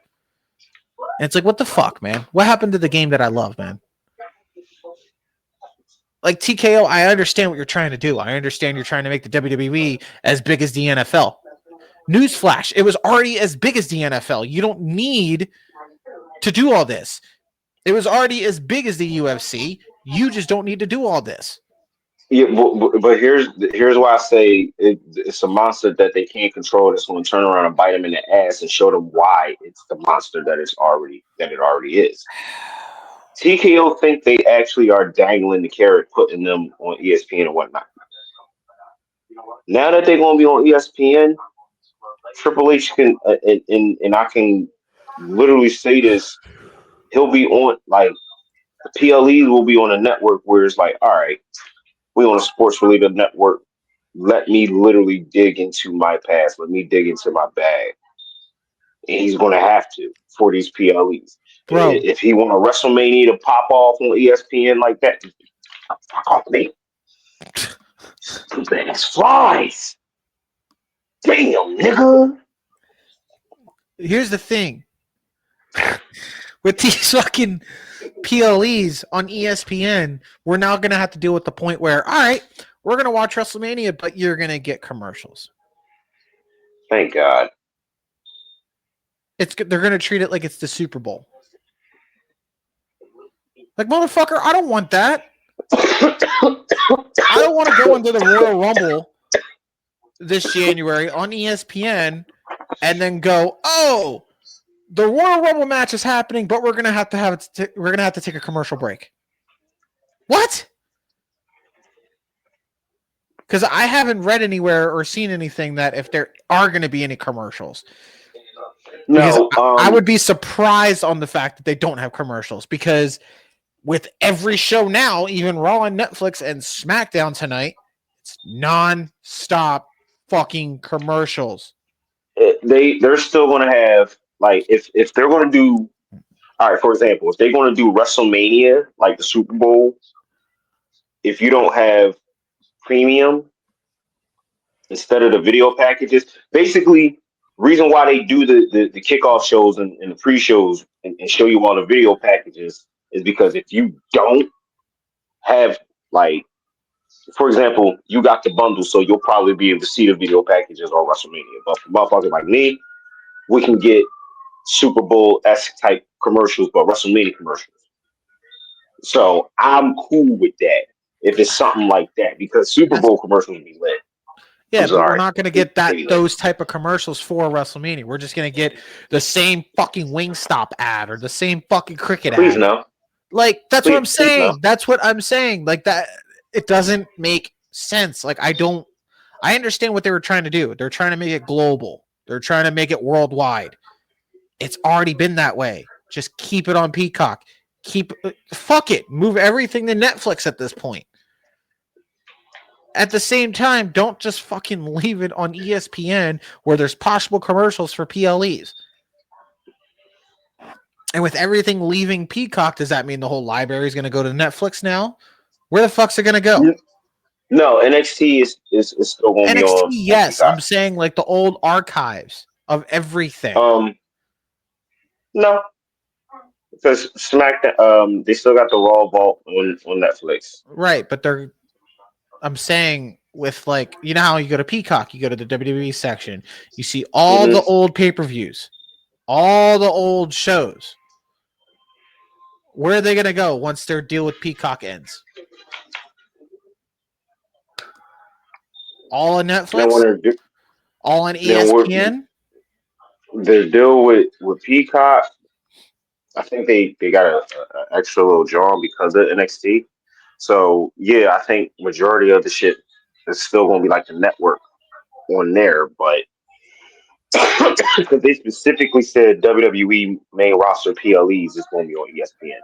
And it's like, what the fuck, man? What happened to the game that I love, man? Like TKO, I understand what you're trying to do. I understand you're trying to make the WWE as big as the NFL. Newsflash, it was already as big as the NFL. You don't need to do all this. It was already as big as the UFC. You just don't need to do all this. Yeah, but here's why I say it's a monster that they can't control. That's going to turn around and bite them in the ass and show them why it's the monster that it already is. TKO think they actually are dangling the carrot, putting them on ESPN and whatnot. Now that they're going to be on ESPN, Triple H can and I can literally say this. He'll be on like the PLEs will be on a network where it's like, all right, we on a sports related network. Let me literally dig into my past. Let me dig into my bag And he's going to have to for these PLEs. Bro. If he want a WrestleMania to pop off on ESPN like that, fuck off me. Stupid ass flies. Damn, nigga. Here's the thing. With these fucking PLEs on ESPN, we're now going to have to deal with the point where, all right, we're going to watch WrestleMania, but you're going to get commercials. Thank God. They're going to treat it like it's the Super Bowl. Like, motherfucker, I don't want that. I don't want to go into the Royal Rumble this January on ESPN and then go, oh, the Royal Rumble match is happening, but we're gonna have to take a commercial break. What? Because I haven't read anywhere or seen anything that if there are going to be any commercials. No, I would be surprised on the fact that they don't have commercials, because with every show now, even Raw on Netflix and SmackDown tonight, it's non-stop fucking commercials. They're still going to have, like, if they're going to do, all right, for example, if they're going to do WrestleMania, like the Super Bowl, if you don't have premium instead of the video packages, basically, reason why they do the kickoff shows and the pre-shows and show you all the video packages is because if you don't have, like, for example, you got the bundle, so you'll probably be able to see the video packages on WrestleMania. But for motherfuckers like me, we can get Super Bowl-esque type commercials, but WrestleMania commercials. So I'm cool with that if it's something like that, because Super Bowl commercials would be lit. Yeah, but we're not going to get those type of commercials for WrestleMania. We're just going to get the same fucking Wingstop ad or the same fucking cricket ad. Please no. Like, that's what I'm saying. That's what I'm saying. Like, that, it doesn't make sense. Like, I understand what they were trying to do. They're trying to make it global. They're trying to make it worldwide. It's already been that way. Just keep it on Peacock. Fuck it. Move everything to Netflix at this point. At the same time, don't just fucking leave it on ESPN where there's possible commercials for PLEs. And with everything leaving Peacock, does that mean the whole library is going to go to Netflix now? Where the fuck's it going to go? No, NXT is still going to be on. Yes, Peacock. I'm saying like the old archives of everything. No, because SmackDown, they still got the Raw Vault on Netflix. Right, but I'm saying with, like, you know how you go to Peacock, you go to the WWE section, you see all the old pay-per-views, all the old shows. Where are they going to go once their deal with Peacock ends? All on Netflix? All on ESPN? Their deal with Peacock, I think they got an extra little draw because of NXT. So, yeah, I think majority of the shit is still going to be like the network on there. But because they specifically said WWE main roster PLEs is going to be on ESPN.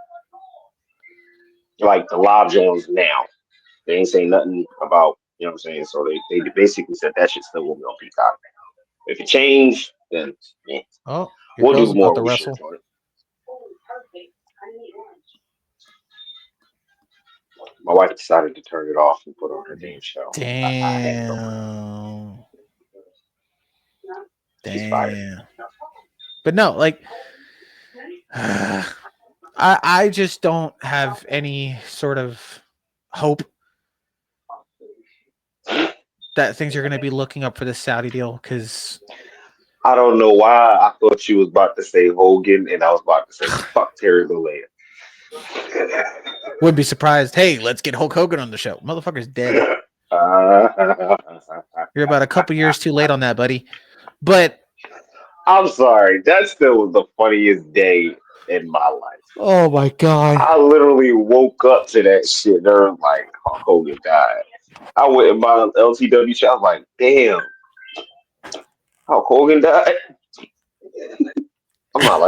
Like the live joins now. They ain't saying nothing about, you know what I'm saying? So they basically said that shit still will be on Peacock. If it changed, then yeah. Oh, we'll do more research on it. My wife decided to turn it off and put on her damn show. Damn. She's fired. But no, like, I just don't have any sort of hope that things are going to be looking up for this Saudi deal, because I don't know why I thought you was about to say Hogan and I was about to say fuck Terry Bollea. Wouldn't be surprised. Hey, let's get Hulk Hogan on the show. Motherfucker's dead. You're about a couple years too late on that, buddy. But I'm sorry. That still was the funniest day in my life. Oh my god! I literally woke up to that shit. They're like, Hulk Hogan died. I went in my LTW show. I was like, damn, Hulk Hogan died. I'm not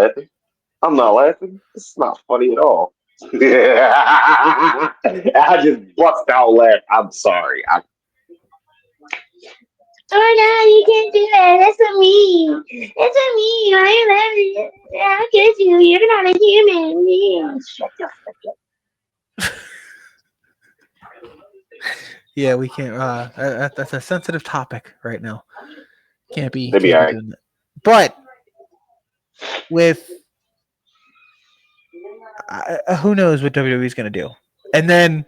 laughing. It's not funny at all. I just bust out laughing. I'm sorry. Oh no, you can't do that. That's a me. That's a me. I love you. How could you? You're not a human. Yeah. Shut the fuck up. Yeah, we can't. That's a sensitive topic right now. They be Can't be alright. doing that. But with who knows what WWE is going to do, and then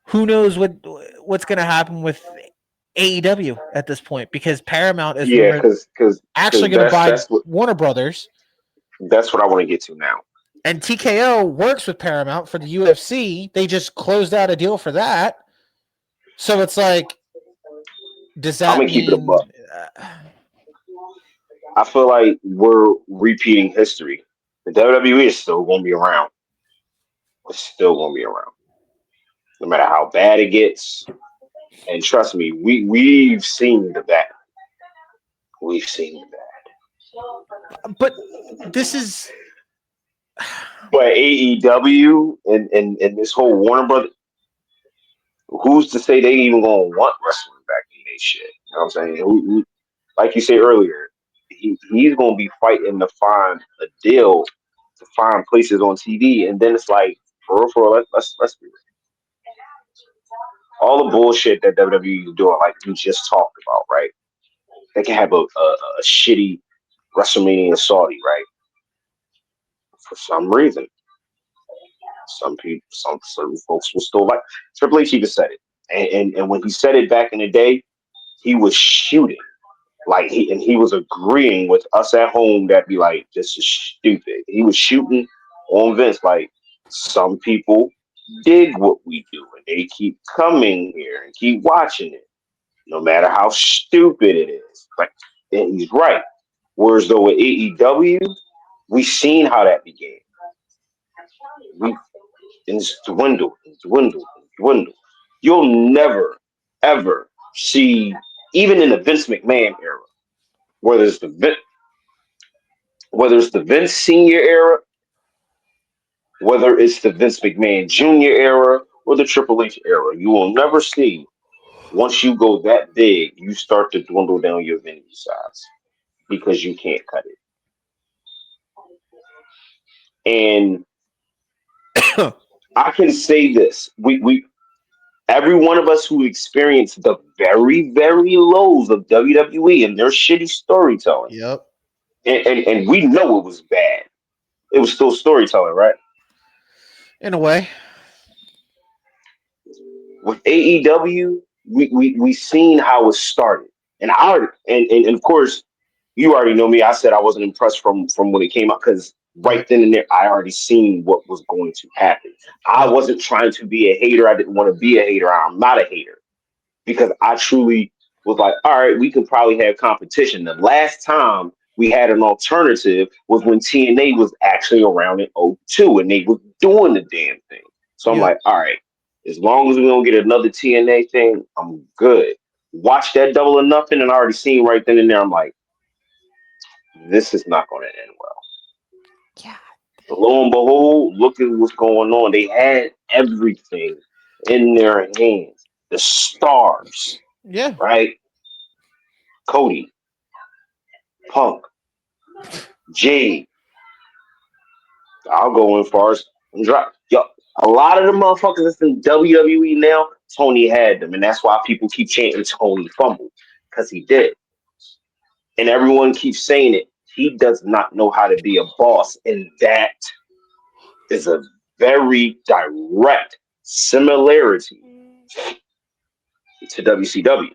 who knows what's going to happen with AEW at this point, because Paramount is Yeah, rumored because actually going to that's buy that's what Warner Brothers, that's what I want to get to now. and TKO works with Paramount for the UFC. They just closed out a deal for that, so it's like, does I'm that gonna keep it a mean? buck. I feel like we're repeating history. The WWE is still gonna be around. It's still gonna be around, no matter how bad it gets. And trust me, we've seen the bad. We've seen the bad. But this is But AEW and this whole Warner Brothers, who's to say they even gonna want wrestling back in their shit? You know what I'm saying? Like you said earlier, he's gonna be fighting to find a deal to find places on TV, and then it's like, for real, let's be real. All the bullshit that WWE is doing, like we just talked about, right? They can have a shitty WrestleMania in Saudi, right? For some reason, some people, some folks will still like. Triple H even said it, and when he said it back in the day, he was shooting. Like he was agreeing with us at home that be like, this is stupid. He was shooting on Vince like, some people dig what we do and they keep coming here and keep watching it, no matter how stupid it is. Like, and he's right. Whereas though with AEW, we seen how that began. We and it's dwindled and dwindled and dwindled. You'll never ever see, even in the Vince McMahon era, whether it's the Vince Senior era, whether it's the Vince McMahon Jr. era, or the Triple H era, you will never see, once you go that big, you start to dwindle down your venue size because you can't cut it. And I can say this: we every one of us who experienced the very very lows of WWE and their shitty storytelling, yep, and we know it was bad. It was still storytelling, right? in a way. With AEW, we seen how it started, and and of course, you already know me. I said I wasn't impressed from when it came out because right Right. then and there, I already seen what was going to happen. I Yep. wasn't trying to be a hater. I didn't want to be a hater. I'm not a hater because I truly was like, all right, we can probably have competition. The last time we had an alternative was when TNA was actually around in '02 and they were doing the damn thing. So I'm Yep. like, all right, as long as we don't get another TNA thing, I'm good. Watch that Double or Nothing, and I already seen right then and there. I'm like, this is not going to end well. Yeah. But lo and behold, look at what's going on. They had everything in their hands. The stars, Yeah. right? Cody, Punk, Jade. I'll go in far as drop. Yo, a lot of the motherfuckers that's in WWE now, Tony had them, and that's why people keep chanting Tony fumbled because he did, and everyone keeps saying it. He does not know how to be a boss, and that is a very direct similarity to WCW.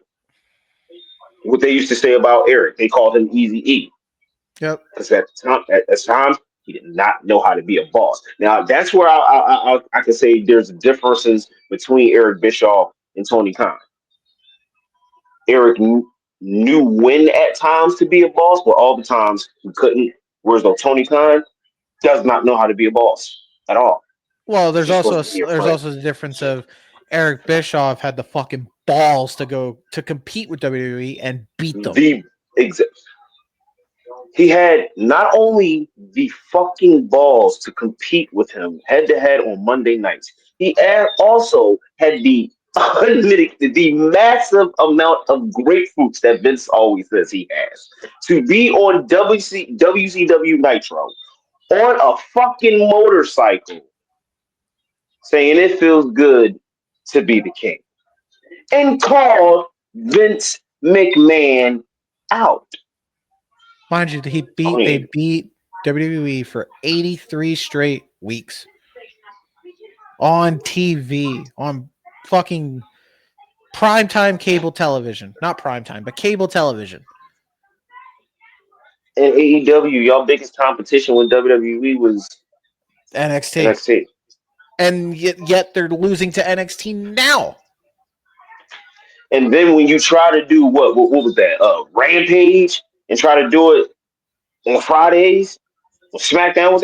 What they used to say about Eric, they called him Easy E. Yep. Because at times he did not know how to be a boss. Now that's where I can say there's differences between Eric Bischoff and Tony Khan. Eric knew when at times to be a boss, but all the times he couldn't. Whereas though Tony Khan does not know how to be a boss at all. Well, He just wants to be a there's friend. also the difference of Eric Bischoff had the fucking balls to go to compete with WWE and beat them. The exa- He had not only the fucking balls to compete with him head to head on Monday nights, he also had the the massive amount of grapefruits that Vince always says he has to be on WCW Nitro on a fucking motorcycle saying it feels good to be the king and called Vince McMahon out. Mind you, they beat WWE for 83 straight weeks on TV, on fucking primetime cable television. Not primetime, but cable television. In AEW, y'all biggest competition with WWE was NXT. And yet they're losing to NXT now. And then when you try to do what was that? Rampage and try to do it on Fridays, on SmackDown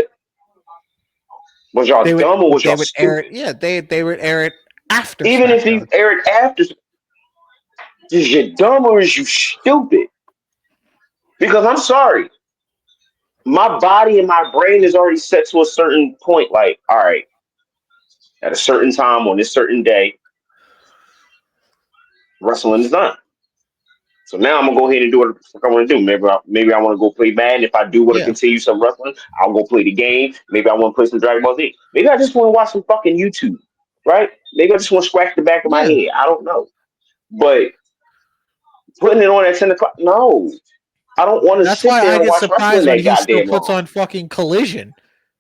was y'all dumb or was y'all stupid? Air it, yeah, they would air it after. Even SmackDown. if you air it after, is you dumb or is you stupid? Because I'm sorry, my body and my brain is already set to a certain point. Like, all right, at a certain time on this certain day, wrestling is done. So now I'm gonna go ahead and do what I want to do. Maybe I want to go play Madden. If I do want to continue some wrestling, I'll go play the game. Maybe I want to play some Dragon Ball Z. Maybe I just want to watch some fucking YouTube, right? Maybe I just want to scratch the back of my head. I don't know. But putting it on at 10 o'clock, no. I don't want to sit there and watch wrestling that goddamn long. He still puts on fucking Collision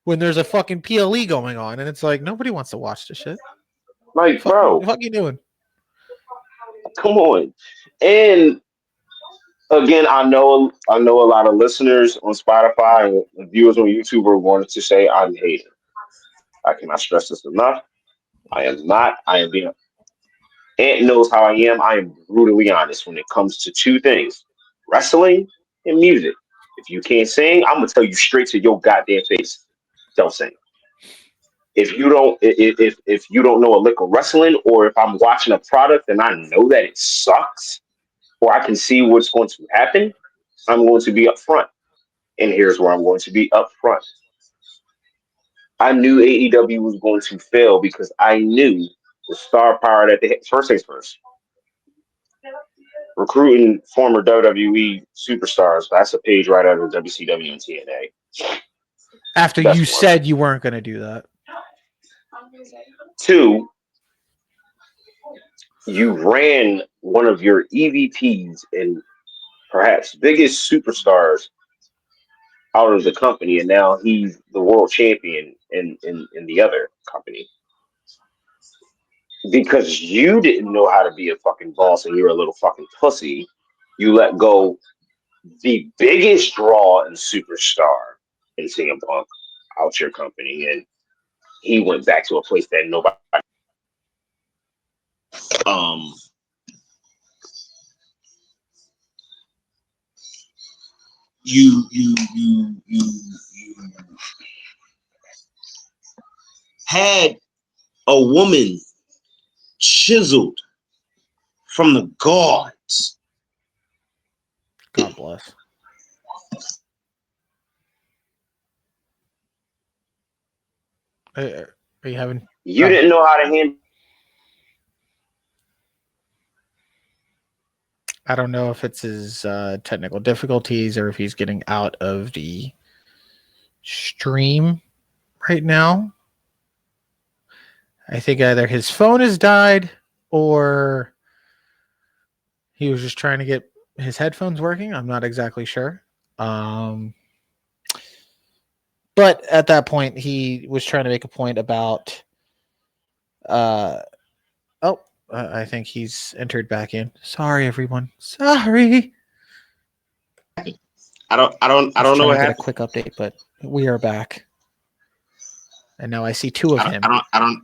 when there's a fucking PLE going on, and it's like nobody wants to watch this shit. Like, bro, what the fuck you doing? Come on. And again, I know a lot of listeners on Spotify and viewers on YouTube are wanting to say I'm hating. I cannot stress this enough. I am not. I am being. Ant knows how I am. I am brutally honest when it comes to two things: wrestling and music. If you can't sing, I'm gonna tell you straight to your goddamn face. Don't sing. If you don't, if you don't know a lick of wrestling, or if I'm watching a product and I know that it sucks, or I can see what's going to happen, I'm going to be upfront. And here's where I'm going to be upfront. I knew AEW was going to fail because I knew the star power that they had. First things first. Recruiting former WWE superstars. That's a page right out of WCW and TNA. After you said you weren't going to do that. Two, you ran one of your EVPs and perhaps biggest superstars out of the company, and now he's the world champion in the other company. Because you didn't know how to be a fucking boss and you're a little fucking pussy, you let go the biggest draw and superstar in CM Punk out your company, and he went back to a place that nobody. You had a woman chiseled from the gods. God bless. Are you having? You didn't know how to handle. I don't know if it's his technical difficulties or if he's getting out of the stream right now. I think either his phone has died or he was just trying to get his headphones working. I'm not exactly sure. But at that point, he was trying to make a point about I think he's entered back in. Sorry, everyone. Sorry. I don't know what happened. A quick update, but we are back, and now I see two of him. I don't.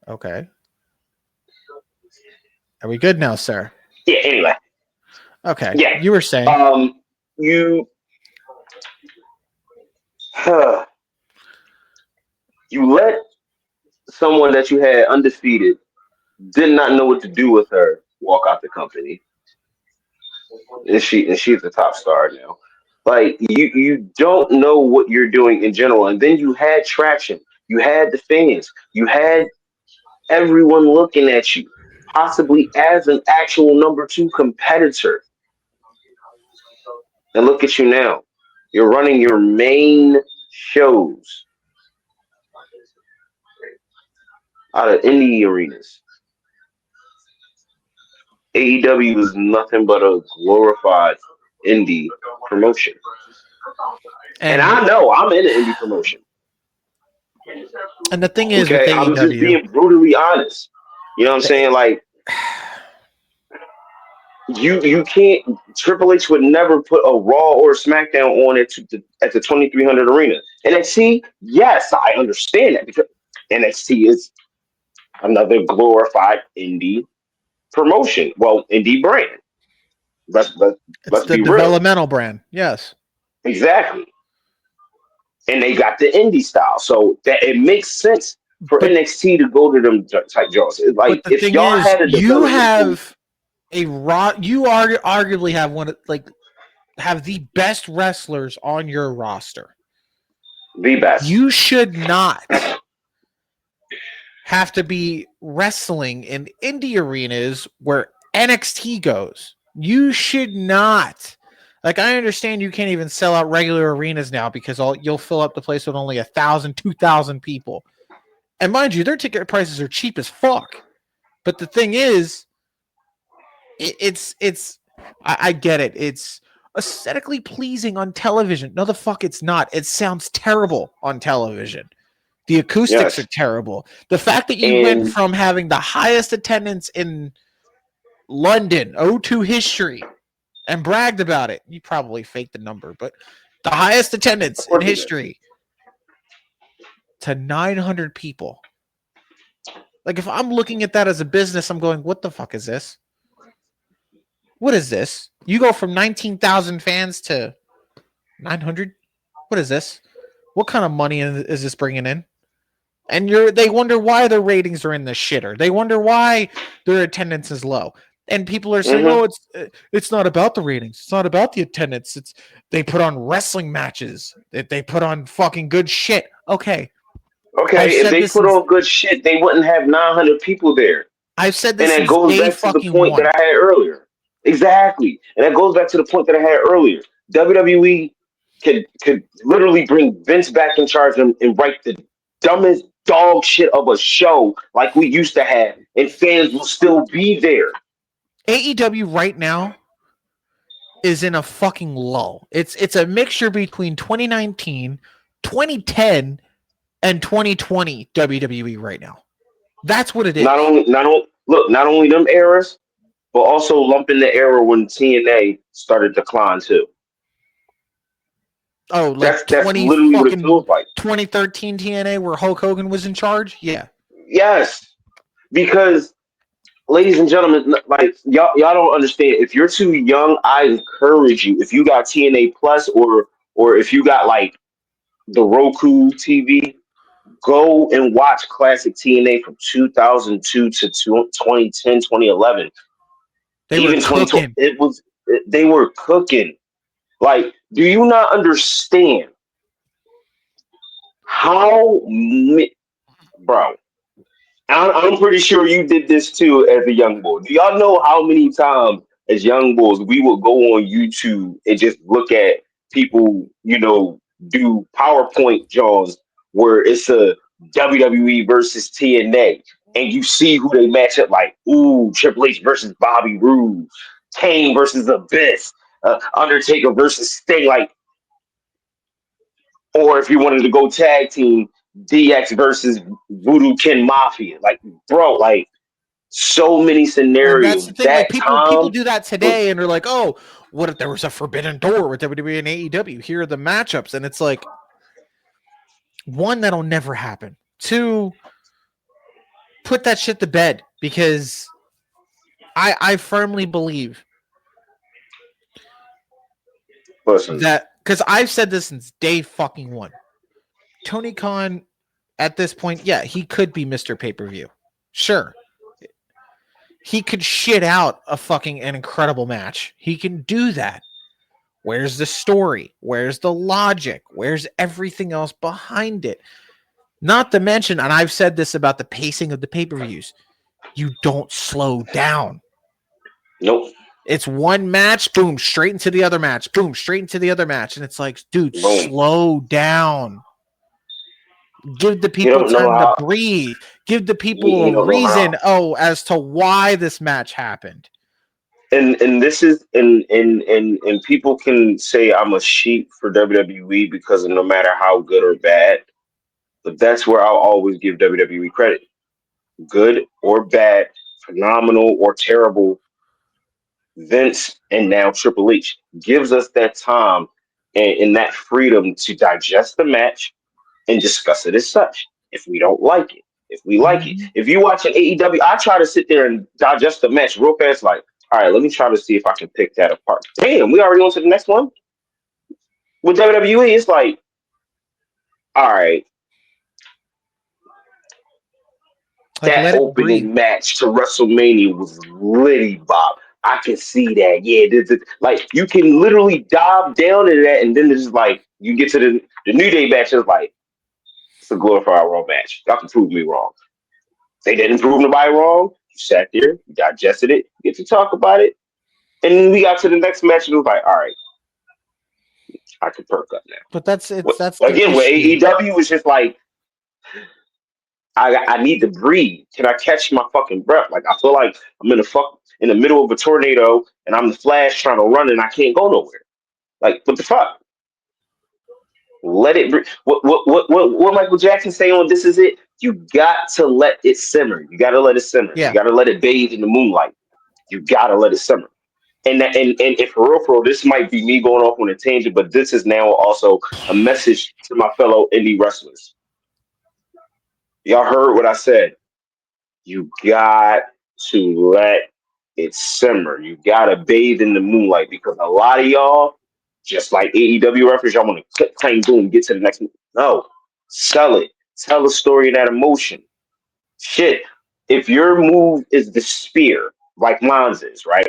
Okay. Are we good now, sir? Yeah. Anyway. Okay. Yeah. You were saying. You let someone that you had undefeated, did not know what to do with her, walk out the company. And she's the top star now. Like you don't know what you're doing in general. And then you had traction. You had the fans. You had everyone looking at you, possibly as an actual number two competitor. And look at you now. You're running your main shows out of indie arenas. AEW is nothing but a glorified indie promotion. And I know I'm in an indie promotion. And the thing is with Okay, I'm just being brutally honest. You know what I'm saying? Like, you can't. Triple H would never put a Raw or a SmackDown on it at the 2300 arena. NXT, yes, I understand that because NXT is another glorified indie promotion. Well, indie brand. Let's it's the be developmental real. brand. Yes, Exactly. And they got the indie style, so that it makes sense for but NXT to go to them type draws. Like the if thing y'all is, had a you developmental, have you arguably have have the best wrestlers on your roster. the best. You should not have to be wrestling in indie arenas where NXT goes. You should not. Like, I understand you can't even sell out regular arenas now because you'll fill up the place with only 1,000, 2,000 people. And mind you, their ticket prices are cheap as fuck. But the thing is, I get it. It's aesthetically pleasing on television. No, the fuck it's not. It sounds terrible on television. The acoustics are terrible. The fact that you went from having the highest attendance in London, O2 history, and bragged about it. You probably faked the number, but the highest attendance in history to 900 people. Like, if I'm looking at that as a business, I'm going, what the fuck is this? What is this? You go from 19,000 fans to 900? What is this? What kind of money is this bringing in? And they wonder why their ratings are in the shitter. They wonder why their attendance is low. And people are saying, "Oh, it's not about the ratings. It's not about the attendance. They put on wrestling matches. They put on fucking good shit." Okay. If they put on good shit, they wouldn't have 900 people there. I've said this and since day fucking point one. That I had earlier. Exactly. And that goes back to the point that I had earlier. WWE could literally bring Vince back in charge and write the dumbest dog shit of a show like we used to have, and fans will still be there. AEW right now is in a fucking lull. It's a mixture between 2019, 2010, and 2020 WWE right now. That's what it is. Not only them eras, but also lump in the era when TNA started to decline too. Oh, like that's literally what it feels like. 2013 TNA where Hulk Hogan was in charge? Yeah. Yes. Because, ladies and gentlemen, like y'all don't understand. If you're too young, I encourage you. If you got TNA Plus or if you got like the Roku TV, go and watch classic TNA from 2002 to 2010, 2011. Even 2020, they were cooking. Like, do you not understand how, bro? I'm pretty sure you did this too as a young boy. Do y'all know how many times as young boys we would go on YouTube and just look at people, do PowerPoint jaws where it's a WWE versus TNA, and you see who they match up like, ooh, Triple H versus Bobby Roode, Kane versus Abyss, Undertaker versus Sting, like, or if you wanted to go tag team, DX versus Voodoo Kin Mafia. Like, bro, like, so many scenarios. Well, that's the thing. Like, people do that today, and they're like, "Oh, what if there was a forbidden door with WWE and AEW? Here are the matchups." And it's like, one, that'll never happen. Two, put that shit to bed, because I firmly believe that, because I've said this since day fucking one. Tony Khan, at this point, yeah, he could be Mr. Pay-Per-View. Sure. He could shit out an incredible match. He can do that. Where's the story? Where's the logic? Where's everything else behind it? Not to mention, and I've said this about the pacing of the pay-per-views, you don't slow down. Nope. It's one match, boom, straight into the other match, boom, straight into the other match. And it's like, dude, Boom. slow down. Give the You people don't know time to how. breathe. Give the people You a don't know reason, how. as to why this match happened. And this is and people can say I'm a sheep for WWE because no matter how good or bad, but that's where I'll always give WWE credit. Good or bad, phenomenal or terrible, Vince and now Triple H gives us that time and that freedom to digest the match and discuss it as such. If we don't like it, if we like it, Mhm. if you watch an AEW, I try to sit there and digest the match real fast. Like, all right, let me try to see if I can pick that apart. Damn, we already on to the next one. With WWE, it's like, all right, Like, that let it breathe. opening match to WrestleMania was litty Bob. I can see that. Yeah, like you can literally dive down into that, and then it's just like you get to the New Day match. It's like it's a glorified Raw match. Y'all can prove me wrong. They didn't prove nobody wrong. You sat there, you digested it, you get to talk about it, and then we got to the next match, and it was like, all right, I can perk up now. But that's the Again, with issue. AEW was just like I need to breathe. Can I catch my fucking breath? Like I feel like I'm in the middle of a tornado and I'm the Flash trying to run and I can't go nowhere. Like what the fuck? Let it breathe. What Michael Jackson say on This Is It? You got to let it simmer. You got to let it simmer. You Yeah. got to let it bathe in the moonlight. You got to let it simmer. And for real, this might be me going off on a tangent, but this is now also a message to my fellow indie wrestlers. Y'all heard what I said. You got to let it simmer. You got to bathe in the moonlight because a lot of y'all, just like AEW reference, y'all want to click, clang, boom, get to the next. No, sell it. Tell a story of that emotion. Shit. If your move is the spear, like mine's is, right?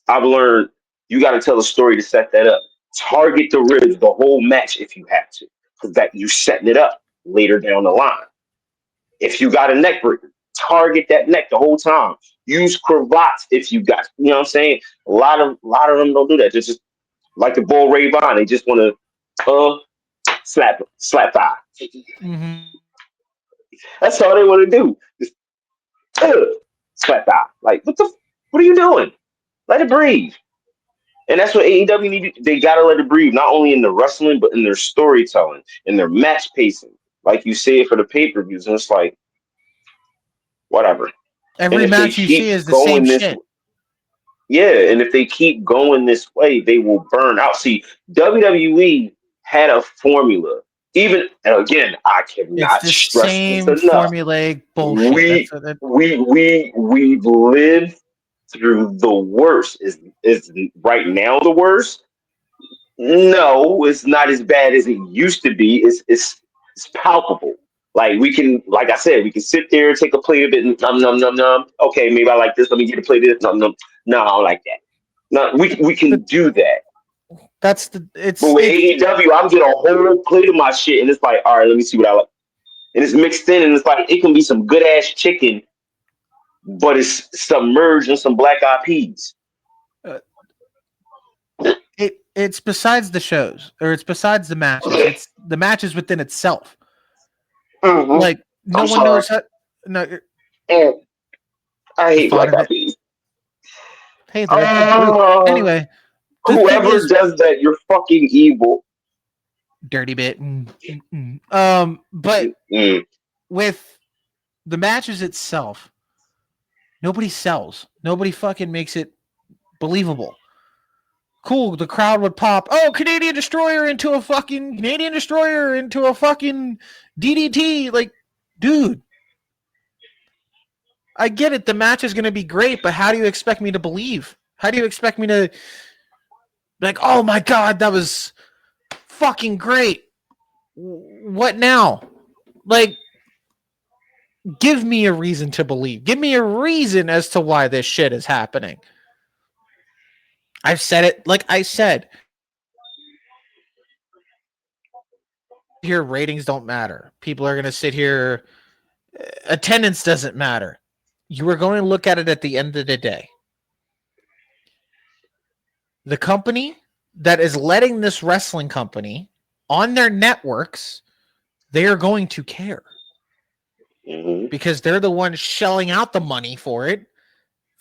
I've learned you got to tell a story to set that up. Target the ribs the whole match if you have to, because that you setting it up later down the line. If you got a neck breaker, target that neck the whole time. Use cravats if you got, you know what I'm saying? A lot of them don't do that. Just like the bull Ray Vaughn, they just want to slap thigh. Mm-hmm. That's all they want to do. Just uh, slap thigh. Like what are you doing? Let it breathe. And that's what AEW need. They gotta let it breathe, not only in the wrestling, but in their storytelling, in their match pacing. Like you say it for the pay-per-views, and it's like, whatever. And Every if they match you see keep is the same going this, shit. yeah, and if they keep going this way, they will burn out. See, WWE had a formula. Even and again, I It's cannot the stress this same enough. formulaic bullshit. That's We what that, we've lived through the worst. Is right now the worst? No, it's not as bad as it used to be. It's palpable. Like we can, like I said, we can sit there, take a plate of it, and num num num num. Okay, maybe I like this. Let me get a plate of this. Num num. No, I don't like that. No, we but can do that. that's the But with AEW, I'm getting a whole plate of my shit, and it's like, all right, let me see what I like. And it's mixed in, and it's like it can be some good ass chicken, but it's submerged in some black eyed peas. uh, it's besides the shows, or it's besides the matches. It's the matches within itself. Mm-hmm. Like no I'm one sorry. knows how. No, And I the hate thought black of eyed it. peas. Hey, they're a good group. Uh, Anyway, the thing Whoever is, does that, you're fucking evil. dirty bit. But Mm. with the matches itself, nobody sells. Nobody fucking makes it believable. Cool, the crowd would pop. Oh, Canadian Destroyer into a fucking DDT. Like, dude, I get it. The match is going to be great, but how do you expect me to believe? How do you expect me to like? Oh my god, that was fucking great. What now? Like, give me a reason to believe. Give me a reason as to why this shit is happening. I've said it. Like I said, here, ratings don't matter. People are going to sit here, attendance doesn't matter. You are going to look at it at the end of the day. The company that is letting this wrestling company on their networks, they are going to care. Because they're the ones shelling out the money for it.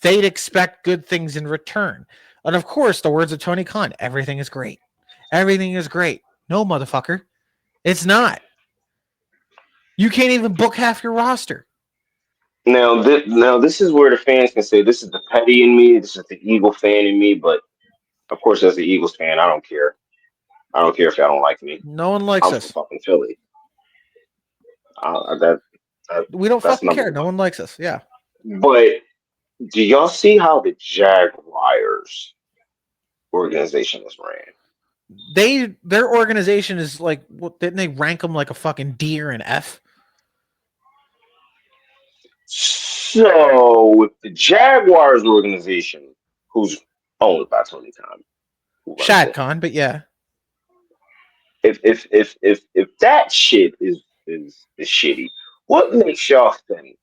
They'd expect good things in return. And of course, the words of Tony Khan, everything is great. Everything is great. No, motherfucker. It's not. You can't even book half your roster. Now this is where the fans can say, this is the petty in me, this is the Eagle fan in me, but of course, as the Eagles fan, I don't care. I don't care if y'all don't like me. No one likes I'm us. from fucking Philly. We don't that's fucking care. one. No one likes us. Yeah. But do y'all see how the Jaguars organization is ran? Their organization is like, what, didn't they rank them like a fucking D or an F? So with the Jaguars organization, who's owned by Tony Khan, Shad Khan, but yeah. If that shit is shitty, what makes y'all think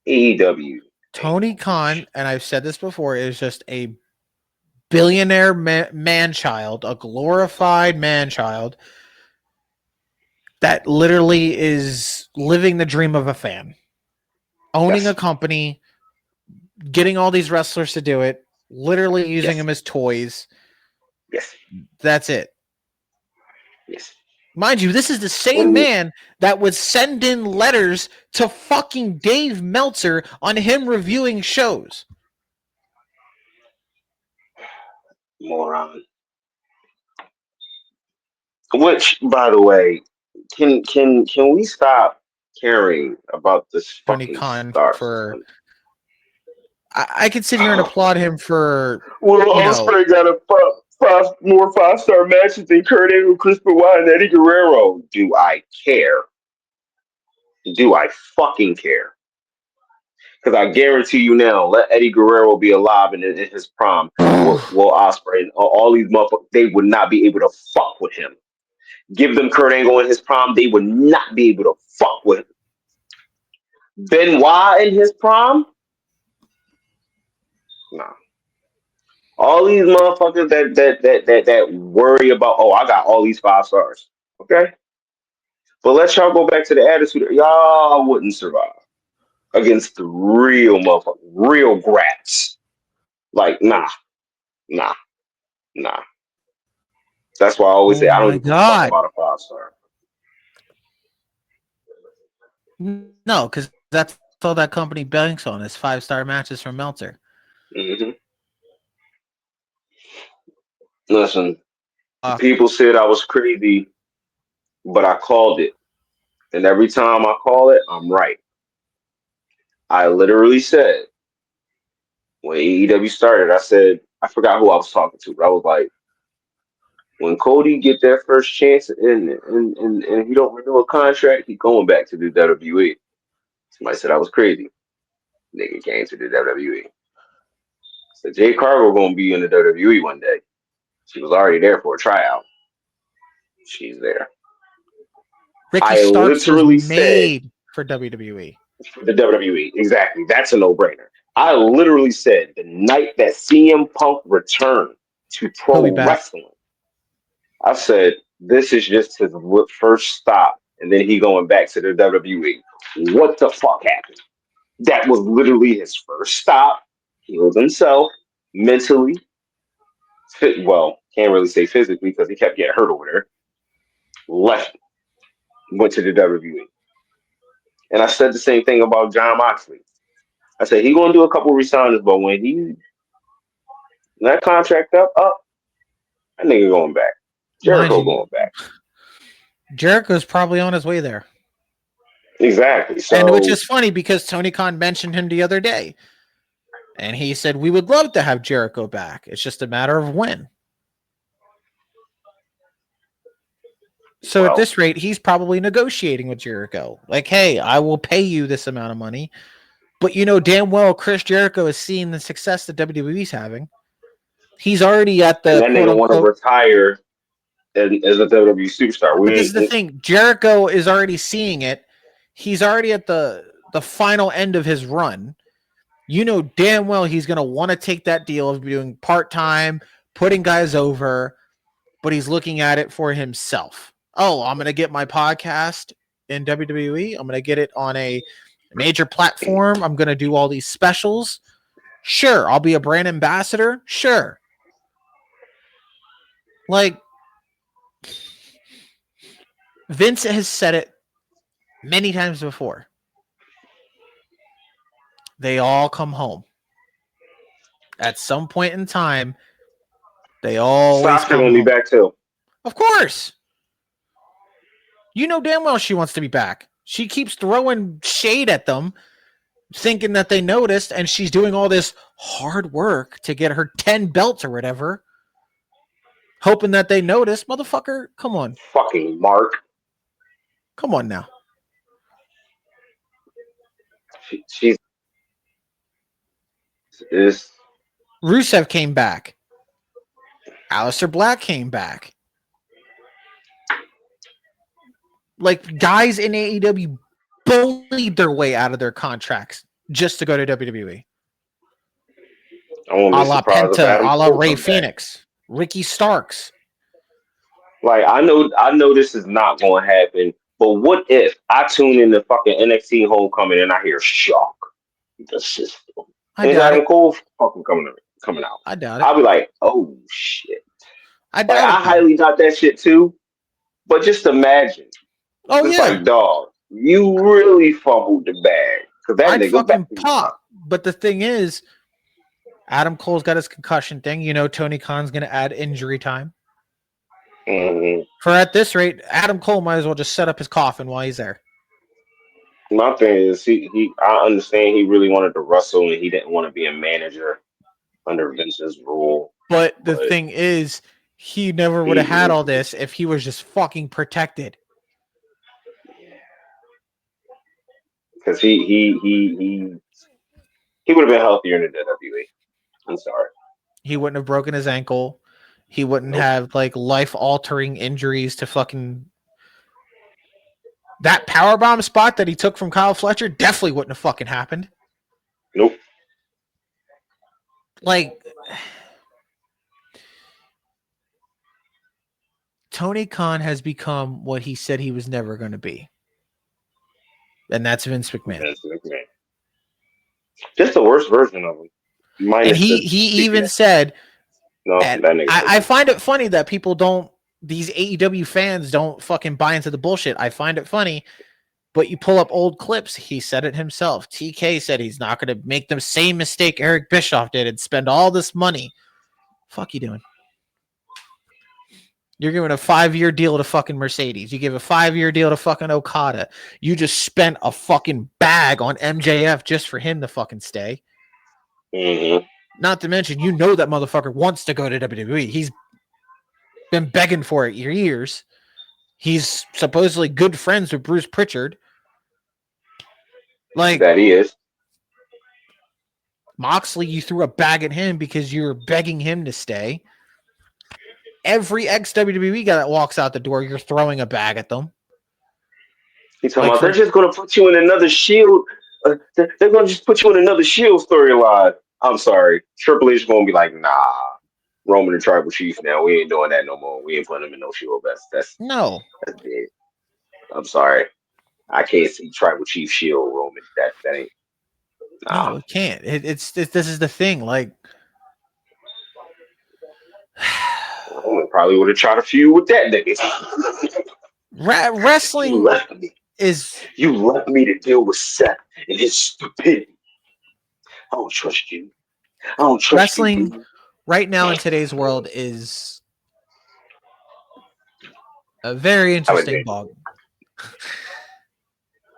AEW? Tony Khan, and I've said this before, is just a billionaire man-child, a glorified man-child that literally is living the dream of a fan. Owning a company, getting all these wrestlers to do it, literally using them as toys. Yes. That's it. Yes. Mind you, this is the same man that would send in letters to fucking Dave Meltzer on him reviewing shows. Moron. Which, by the way, can we stop caring about this Tony fucking Khan star for system? I could sit here and applaud him for Ospreay got a more 5-star matches than Kurt Angle, Chris Benoit, and Eddie Guerrero. Do I care? Do I fucking care? Because I guarantee you now, let Eddie Guerrero be alive in his prime. Will Ospreay and all these motherfuckers, they would not be able to fuck with him. Give them Kurt Angle in his prime, they would not be able to fuck with him. Benoit in his prime? Nah. All these motherfuckers that worry about, oh, I got all these 5 stars. Okay? But let y'all go back to the attitude. Y'all wouldn't survive against the real motherfuckers, real grats. Like, nah. That's why I always say I don't give a fuck about a 5-star. No, because that's all that company banks on is 5-star matches from Meltzer. Mm-hmm. Listen, people said I was crazy, but I called it. And every time I call it, I'm right. I literally said, when AEW started, I said, I forgot who I was talking to, but I was like, when Cody get that first chance and he don't renew a contract, he going back to the WWE. Somebody said I was crazy. Nigga came to the WWE. So Jay Cargill gonna be in the WWE one day. She was already there for a tryout. She's there. Ricky Starks was made for WWE. The WWE, exactly. That's a no-brainer. I literally said the night that CM Punk returned to pro wrestling, I said this is just his first stop, and then he going back to the WWE. What the fuck happened? That was literally his first stop. Healed himself mentally. Well, can't really say physically because he kept getting hurt over there. Left, went to the WWE. And I said the same thing about John Moxley. I said he gonna do a couple resignings, but when that contract up, that nigga going back. Jericho going back. Jericho's probably on his way there. Exactly. So, and which is funny because Tony Khan mentioned him the other day. And he said, we would love to have Jericho back. It's just a matter of when. So at this rate, he's probably negotiating with Jericho. Like, hey, I will pay you this amount of money. But you know damn well Chris Jericho is seeing the success that WWE's having. He's already at the and that nigga want to retire as a WWE superstar. But this is the thing. Jericho is already seeing it. He's already at the final end of his run. You know damn well he's going to want to take that deal of doing part-time, putting guys over, but he's looking at it for himself. Oh, I'm going to get my podcast in WWE. I'm going to get it on a major platform. I'm going to do all these specials. Sure, I'll be a brand ambassador. Sure. Like, Vince has said it many times before. They all come home. At some point in time, they always Sasha come gonna home. be back too. Of course. You know damn well she wants to be back. She keeps throwing shade at them, thinking that they noticed, and she's doing all this hard work to get her 10 belts or whatever, hoping that they notice. Motherfucker, come on. Fucking Mark. Come on now. She's is Rusev came back. Aleister Black came back. Like, guys in AEW bullied their way out of their contracts just to go to WWE. I won't A be la surprised if Penta, Adam a la Cole Ray comes back. Phoenix, Ricky Starks. Like I know this is not going to happen, but what if I tune in to fucking NXT Homecoming and I hear shock the system? I And doubt Adam it. Cole fucking coming out. I doubt it. I'll be like, oh shit. I Like doubt I it. Though. highly doubt that shit too. But just imagine. Oh, It's yeah. like, dog, you really fumbled the bag. Because that I'd nigga fucking back. pop. But the thing is, Adam Cole's got his concussion thing. You know, Tony Khan's going to add injury time. Mm-hmm. For at this rate, Adam Cole might as well just set up his coffin while he's there. My thing is, I understand he really wanted to wrestle and he didn't want to be a manager under Vince's rule. But the thing is, he never would have had all this if he was just fucking protected. Because he would have been healthier in the WWE. I'm sorry. He wouldn't have broken his ankle. He wouldn't have like life-altering injuries to fucking... That powerbomb spot that he took from Kyle Fletcher definitely wouldn't have fucking happened. Nope. Like, Tony Khan has become what he said he was never going to be. And that's Vince McMahon. Just the worst version of him. And he even said, no, that nigga I find it funny that people don't, these AEW fans don't fucking buy into the bullshit. I find it funny, but you pull up old clips. He said it himself. TK said he's not going to make the same mistake Eric Bischoff did and spend all this money. Fuck you doing? You're giving a 5-year deal to fucking Mercedes. You give a 5-year deal to fucking Okada. You just spent a fucking bag on MJF just for him to fucking stay. Mm-hmm. Not to mention, you know that motherfucker wants to go to WWE. He's been begging for it years. He's supposedly good friends with Bruce Pritchard. Like that he is. Moxley, you threw a bag at him because you were begging him to stay. Every ex-WWE guy that walks out the door, you're throwing a bag at them. He's talking about, they're just going to put you in another Shield. They're going to just put you in another Shield storyline. I'm sorry. Triple H is going to be like, nah. Roman and Tribal Chief now. We ain't doing that no more. We ain't putting him in no Shield. That's dead. I'm sorry. I can't see Tribal Chief Shield Roman. That ain't. Nah. No, it can't. This is the thing. Like, Roman probably would have tried to feud with that nigga. Wrestling is. You left me to deal with Seth and his stupidity. I don't trust you. I don't trust wrestling you. Right now in today's world is a very interesting bog.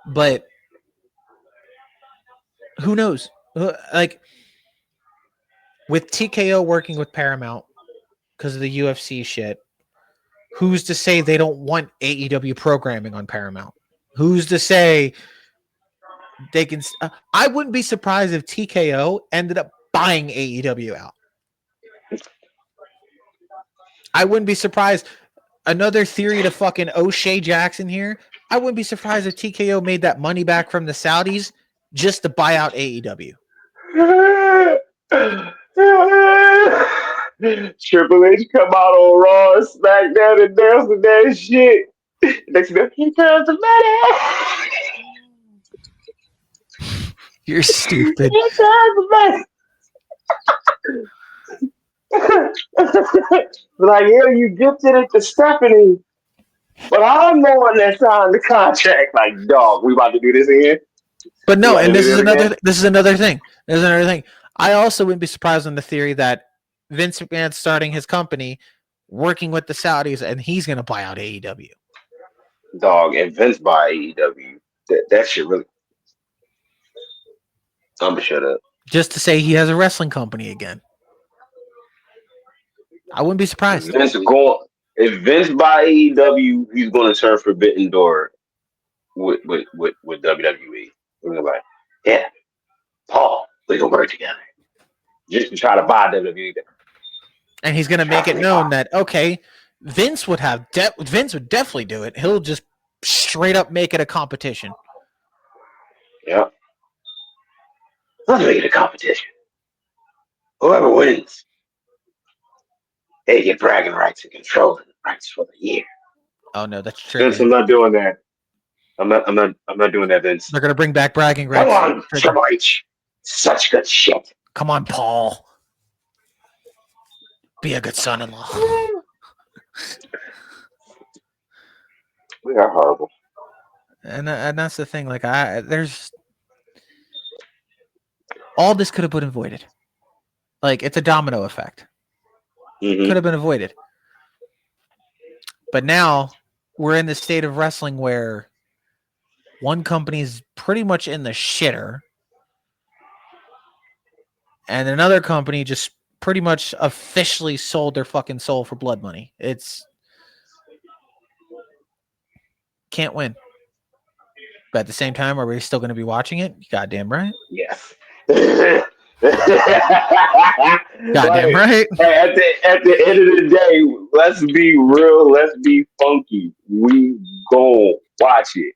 But who knows? Like with TKO working with Paramount because of the UFC shit, who's to say they don't want AEW programming on Paramount? Who's to say they can... I wouldn't be surprised if TKO ended up buying AEW out. I wouldn't be surprised. another theory to fucking O'Shea Jackson here. I wouldn't be surprised if TKO made that money back from the Saudis just to buy out AEW. Triple H come out on Raw and SmackDown and dance with that shit. Next thing, here comes the money. You're stupid. Here comes the money. Like, yeah, you gifted it to Stephanie, but I'm the one that signed the contract. Like, dog, we about to do this again. But no, and this is another thing. I also wouldn't be surprised on the theory that Vince McMahon's starting his company, working with the Saudis, and he's going to buy out AEW. Dog, and Vince buy AEW. That shit really. I'm gonna shut up. Just to say he has a wrestling company again. I wouldn't be surprised. If Vince buy AEW, he's going to turn Forbidden Door with WWE. We're gonna be like, yeah, Paul, we gonna work together just to try to buy WWE. And he's gonna make it known that okay, Vince would definitely do it. He'll just straight up make it a competition. Yeah, let's make it a competition. Whoever wins, they get bragging rights and controlling rights for the year. Oh no, that's true. Vince, I'm not doing that. I'm not doing that, Vince. They're gonna bring back bragging rights. Come on, Triple H. Such good shit. Come on, Paul. Be a good son-in-law. We are horrible. And that's the thing. Like, there's all this could have been avoided. Like, it's a domino effect. Mm-hmm. Could have been avoided. But now we're in the state of wrestling where one company is pretty much in the shitter, and another company just pretty much officially sold their fucking soul for blood money. It's can't win. But at the same time, are we still going to be watching it? Goddamn right. Yes. Goddamn right. At the end of the day, let's be real. Let's be funky. We gon' watch it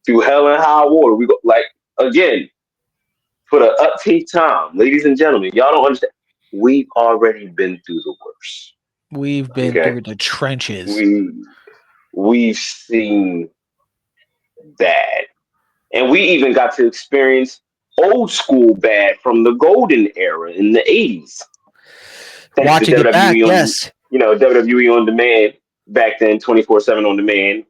through hell and high water. We go like again for the uptake time, ladies and gentlemen. Y'all don't understand. We've already been through the worst. We've been through the trenches. We've seen bad, and we even got to experience old school bad from the golden era in the 80s. Watching it back, yes. WWE on demand back then, 24/7 on demand.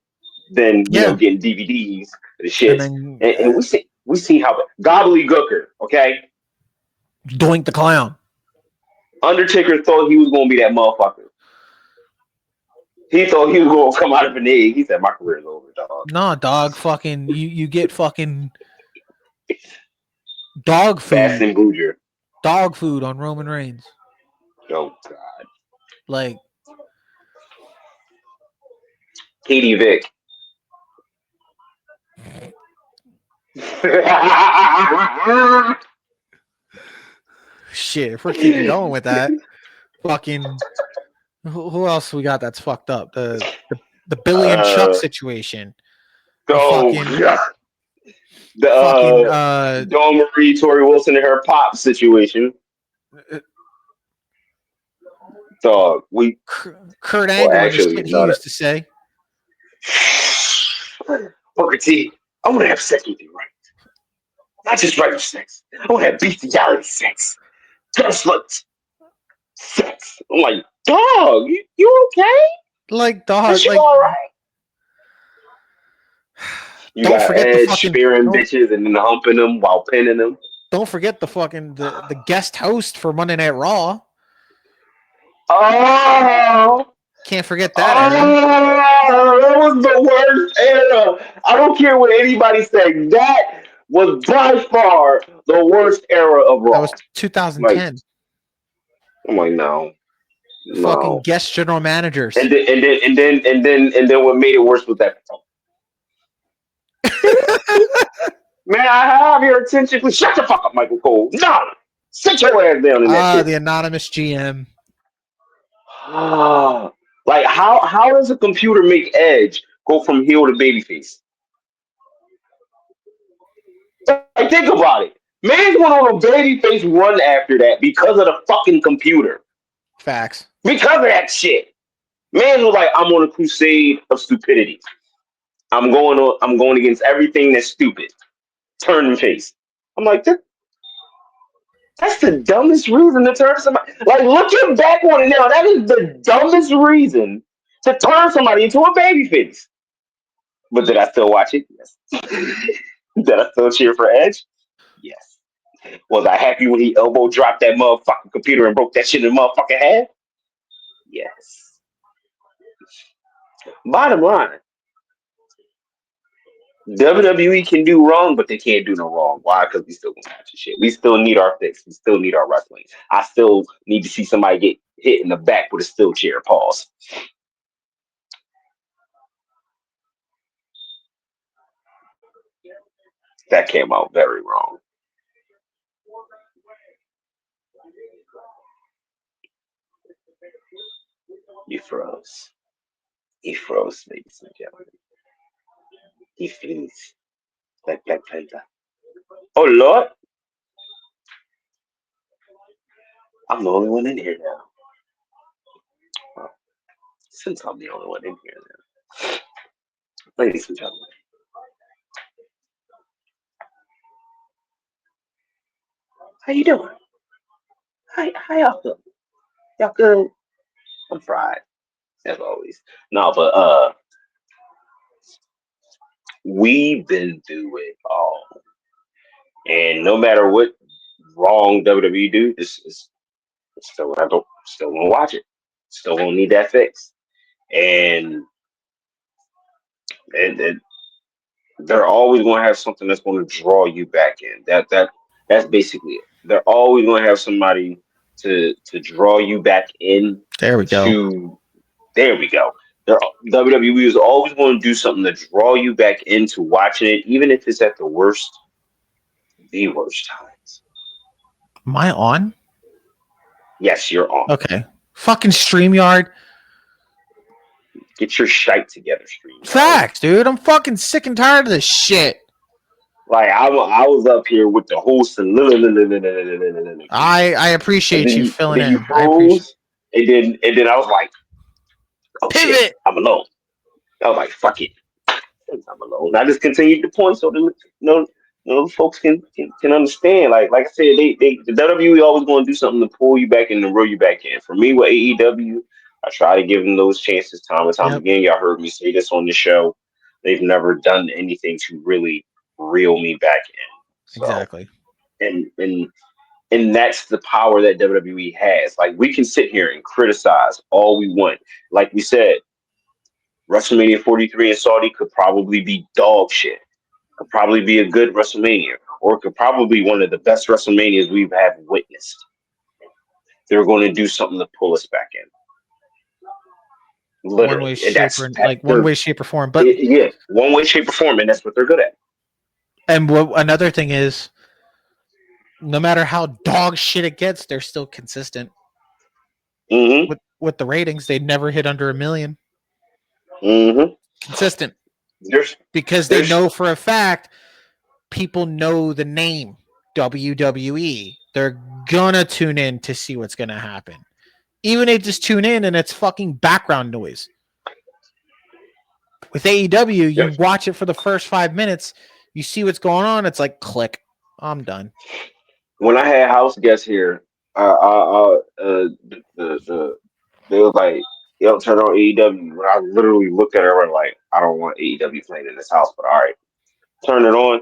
Then getting DVDs, the shit, and we see how gobbledygooker. Okay, Doink the Clown. Undertaker thought he was gonna be that motherfucker. He thought he was gonna come out of an egg. He said, "My career's over, dog." No, dog. Fucking you get fucking dog food. Bass and Bouger. Dog food on Roman Reigns. Oh God. Like Katie Vick. shit. If we're keeping going with that, fucking who else we got that's fucked up? The Billy and Chuck situation. The Dawn Marie, Tori Wilson, and her pop situation. Dog, Kurt Angle understood he used to say. Booker T, I want to have sex with you, right? Not just regular sex. I want to have bestiality sex. Just sex. I'm like, dog, you okay? Like, dog, is you all right? You don't got Edge spearing bitches and then humping them while pinning them. Don't forget the fucking the guest host for Monday Night Raw. Oh, can't forget that. That was the worst era. I don't care what anybody said. That was by far the worst era of Raw. That was 2010. I'm like, no. Fucking guest general managers. And then what made it worse was that. Man, I have your attention. Please shut the fuck up, Michael Cole. No, sit your ass down in that shit. The anonymous GM. Like how does a computer make Edge go from heel to babyface? Like think about it. Man's went on a babyface run after that because of the fucking computer. Facts. Because of that shit. Man was like, I'm on a crusade of stupidity. I'm going against everything that's stupid. Turn and face. I'm like, that's the dumbest reason to turn somebody. Like, looking back on it now, that is the dumbest reason to turn somebody into a babyface. But did I still watch it? Yes. Did I still cheer for Edge? Yes. Was I happy when he elbow dropped that motherfucking computer and broke that shit in the motherfucking head? Yes. Bottom line, WWE can do wrong, but they can't do no wrong. Why? Because we still gonna watch the shit. We still need our fix. We still need our wrestling. I still need to see somebody get hit in the back with a steel chair. Pause. That came out very wrong. He froze. He froze, ladies and gentlemen. He flees like Black Panther. Oh Lord, I'm the only one in here now. Well, since I'm the only one in here now, ladies and gentlemen, how you doing? How y'all feel? Y'all good? I'm fried as always. No, but we've been through it all, and no matter what wrong WWE do, it's still still gonna watch it. Still gonna need that fix, and and they're always going to have something that's going to draw you back in. That's basically it. They're always going to have somebody to draw you back in. There we go. There we go. They're, WWE is always going to do something to draw you back into watching it, even if it's at the worst times. Am I on? Yes, you're on. Okay. Fucking StreamYard. Get your shite together, stream. Facts, dude. I'm fucking sick and tired of this shit. Like I was up here with the host and I appreciate you filling then you in. I appreciate froze, and then I was like, oh shit, pivot. I'm alone. I was like, fuck it, I'm alone. I just continued the point so that folks can understand. Like I said, the WWE always going to do something to pull you back and to reel you back in. For me with AEW, I try to give them those chances time and time again. Y'all heard me say this on the show. They've never done anything to really reel me back in. So, Exactly. and that's the power that WWE has. Like we can sit here and criticize all we want. Like we said, WrestleMania 43 in Saudi could probably be dog shit. Could probably be a good WrestleMania, or it could probably be one of the best WrestleManias we've have witnessed. They're going to do something to pull us back in. Literally, one way, shape, or form. But yeah, one way, shape, or form, and that's what they're good at. And another thing is, no matter how dog shit it gets, they're still consistent. Mm-hmm. With the ratings, they never hit under 1 million. Mm-hmm. Consistent. Because they know for a fact people know the name WWE. They're gonna tune in to see what's gonna happen. Even they just tune in and it's fucking background noise. With AEW, you watch it for the first 5 minutes, you see what's going on, it's like click. I'm done. When I had house guests here, they was like, "Yo, turn on AEW." When I literally looked at her and like, "I don't want AEW playing in this house," but all right, turn it on.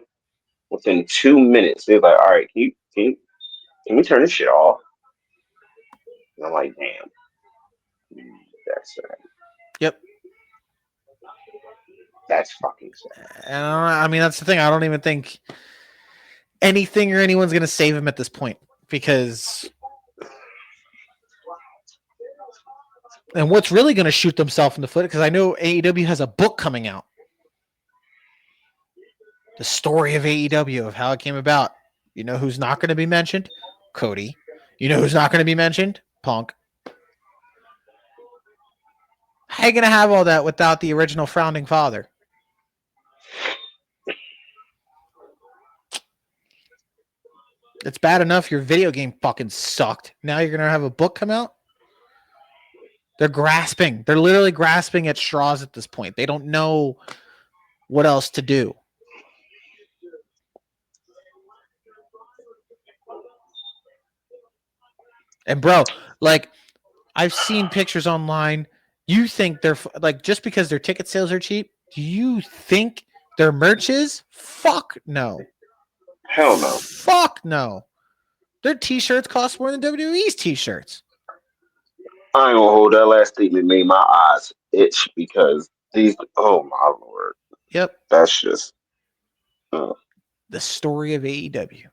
Within 2 minutes, they was like, "All right, can we turn this shit off?" And I'm like, "Damn, that's sad. Yep. That's fucking sad." I mean, that's the thing. I don't even think anything or anyone's going to save him at this point because. And what's really going to shoot themselves in the foot, because I know AEW has a book coming out. The story of AEW, of how it came about. You know who's not going to be mentioned? Cody. You know who's not going to be mentioned? Punk. How you gonna have all that without the original founding father? It's bad enough your video game fucking sucked. Now you're gonna have a book come out? They're grasping. They're literally grasping at straws at this point. They don't know what else to do. And bro, like I've seen pictures online. You think they're like just because their ticket sales are cheap? Do you think their merch is? Fuck no. Hell no. Fuck no. Their t-shirts cost more than WWE's t-shirts. I ain't gonna hold that last statement made my eyes itch because these. Oh my lord, Yep. that's just. The story of AEW.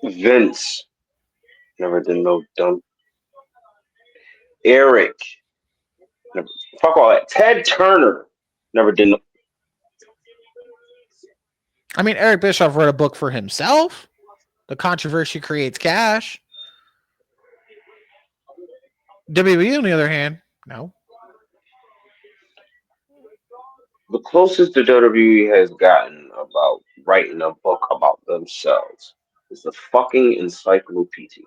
Vince never did no dumb. Eric, never, fuck all that. Ted Turner never did no. I mean, Eric Bischoff wrote a book for himself. The controversy creates cash. WWE, on the other hand, no. The closest the WWE has gotten about writing a book about themselves is the fucking encyclopedia.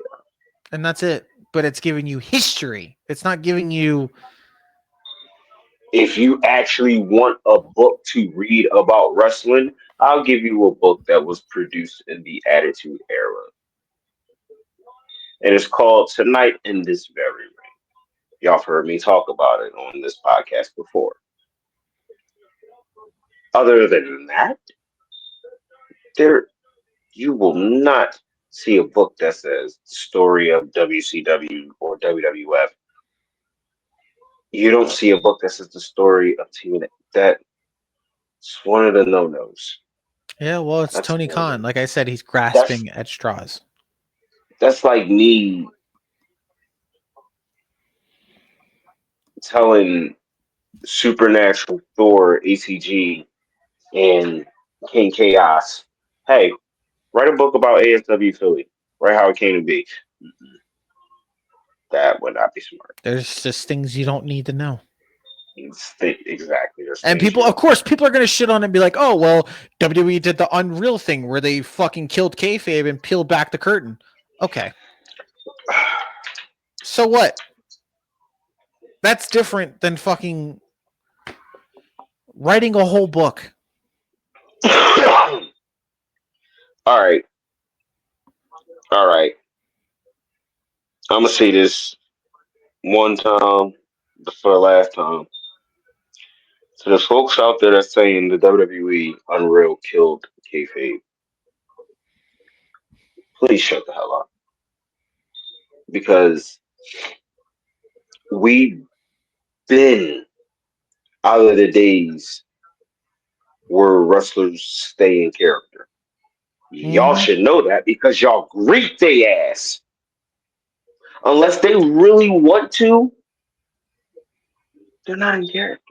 And that's it. But it's giving you history. It's not giving you. If you actually want a book to read about wrestling, I'll give you a book that was produced in the Attitude Era. And it's called Tonight in This Very Ring. Y'all have heard me talk about it on this podcast before. Other than that, there you will not see a book that says story of WCW or WWF. You don't see a book that says the story of TNA. That's one of the no-nos. Yeah, well, it's That's Tony Khan. Like I said, he's that's grasping at straws. that's like me telling Supernatural Thor, ACG, and King Chaos, hey, write a book about ASW Philly. Write how it came to be. That would not be smart. There's just things you don't need to know. Exactly. There's And things people, you of don't. course, people are going to shit on it and be like, oh, well, WWE did the Unreal thing where they fucking killed kayfabe and peeled back the curtain. Okay. So what? That's different than fucking writing a whole book. All right. All right. I'm going to say this one time for the last time. So there's folks out there that's saying the WWE Unreal killed kayfabe. Please shut the hell up. Because we've been out of the days where wrestlers stay in character. Y'all should know that because y'all greet their ass. Unless they really want to, they're not in character.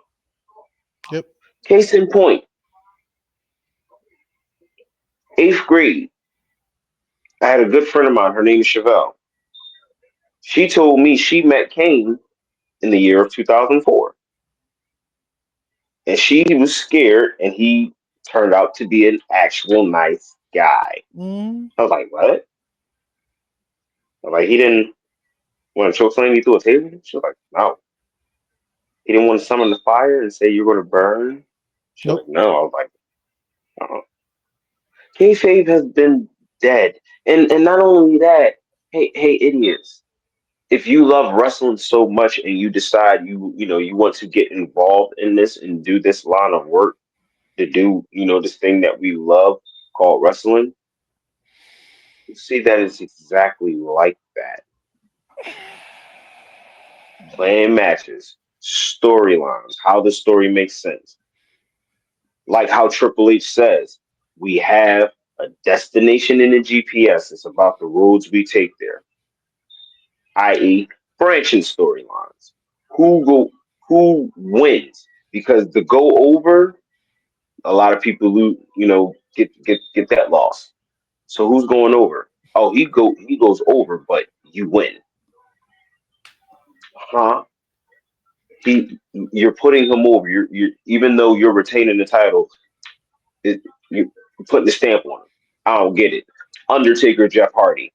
Yep. Case in point, 8th grade, I had a good friend of mine. Her name is Chevelle. She told me she met Kane in the year of 2004. And she was scared, and he turned out to be an actual nice guy. I was like, what? I was like, he didn't want to choke slam you through a table? She was like, no. He didn't want to summon the fire and say you're going to burn? She was like, no. I was like, uh-uh. Kayfabe has been dead. And not only that, hey, idiots. If you love wrestling so much and you decide you want to get involved in this and do this line of work to do, this thing that we love called wrestling, you see that it's exactly like that. Playing matches, storylines, how the story makes sense. Like how Triple H says, we have a destination in the GPS. It's about the roads we take there, i.e., branching storylines. Who wins? Because the go over, a lot of people get that loss. So who's going over? Oh, he goes over, but you win. Huh? You're putting him over. You're even though you're retaining the title, you're putting the stamp on him. I don't get it. Undertaker, Jeff Hardy.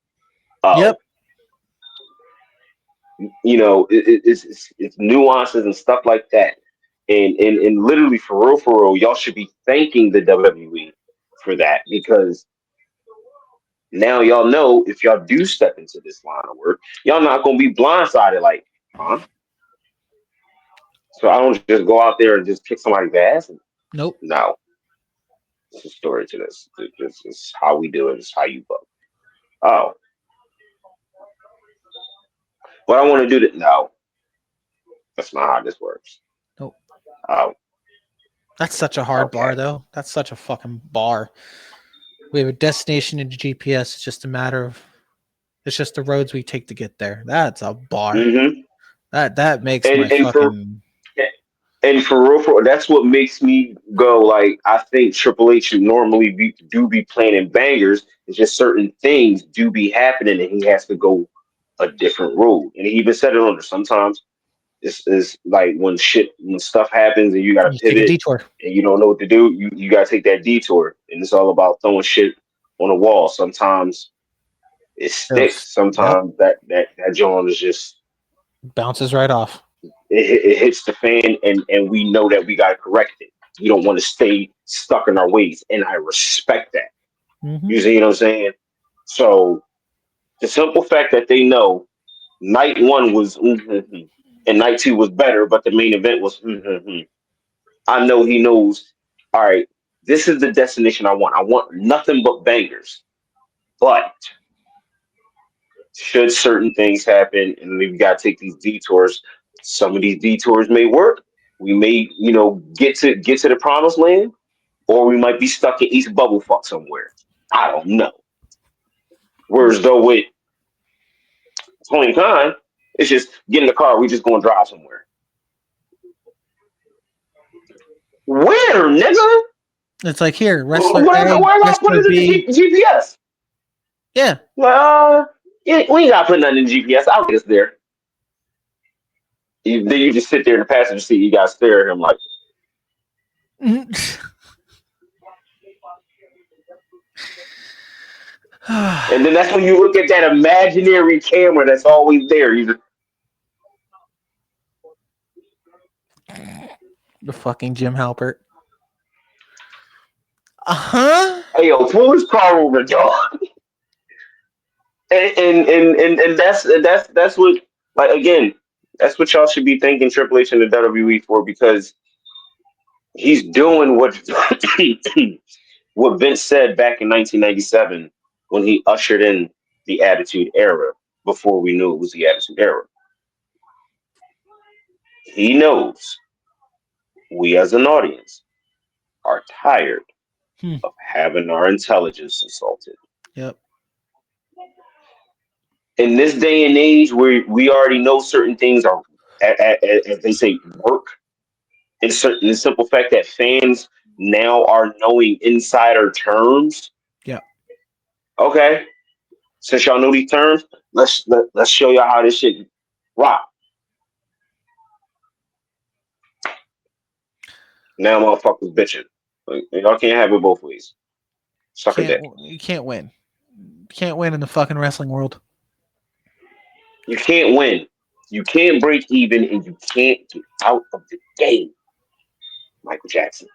Yep. Oh, it's nuances and stuff like that. And literally for real, y'all should be thanking the WWE for that because now y'all know if y'all do step into this line of work, y'all not gonna be blindsided like, huh? So I don't just go out there and just kick somebody's ass. Nope. No, there's a story to this. This is how we do it. It's how you vote. Oh, what I want to do that? No, that's not how this works. Nope. Oh, That's such a hard bar, okay. though. That's such a fucking bar. We have a destination into GPS. It's just a matter of. It's just the roads we take to get there. That's a bar. Mm-hmm. That makes my And fucking. for real, that's what makes me go like I think Triple H should normally do be planning bangers. It's just certain things do be happening, and he has to go a different road. And he even said it on there. Sometimes it's like when stuff happens and you got to You take a pivot detour. and you don't know what to do. You got to take that detour, and it's all about throwing shit on the wall. Sometimes it sticks. Yep. Sometimes that joint is just Bounces right off. it hits the fan, and we know that we got to correct it. We don't want to stay stuck in our ways, and I respect that. Mm-hmm. You see what I'm saying? So the simple fact that they know night one was and night two was better, but the main event was I know he knows. All right, this is the destination I want. I want nothing but bangers, but should certain things happen and we've got to take these detours, some of these detours may work. We may, get to the promised land, or we might be stuck in East Bubblefuck somewhere. I don't know. Whereas though with Tony Khan, it's just get in the car, we just gonna drive somewhere. Where, nigga? It's like here, Where, wrestler A, where am I wrestler putting B. the GPS? Yeah. Well, yeah, we ain't got to put nothing in GPS. I'll get us there. Then you just sit there in the passenger seat. You got to stare at him like. And then that's when you look at that imaginary camera that's always there. You just, The fucking Jim Halpert. hey, yo, pull his car over, dog. And that's what, like, again, that's what y'all should be thanking Triple H and the WWE for, because he's doing what what Vince said back in 1997 when he ushered in the Attitude Era before we knew it was the Attitude Era. He knows we as an audience are tired of having our intelligence insulted. Yep. In this day and age where we already know certain things are, as they say, work, and certain the simple fact that fans now are knowing insider terms. Yeah. Okay, since y'all know these terms, let's show y'all how this shit rock. Now motherfuckers bitching. Like, y'all can't have it both ways. Suck a dick. You can't win. You can't win in the fucking wrestling world. You can't win. You can't break even, and you can't get out of the game. Michael Jackson,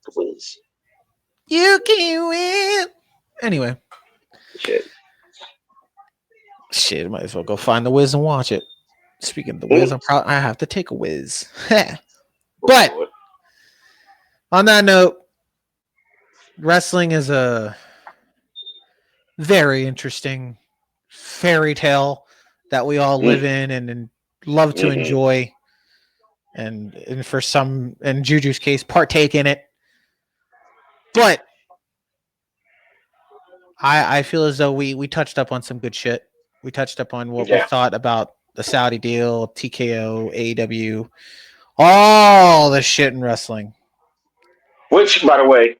please. You can win. Anyway. Shit, might as well go find the Wiz and watch it. Speaking of the Wiz, I have to take a Wiz. But on that note, wrestling is a very interesting fairy tale that we all live in and love to enjoy, and for some, in Juju's case, partake in it. But I feel as though we touched up on some good shit. We touched up on what we thought about the Saudi deal, TKO, AEW, all the shit in wrestling. Which, by the way,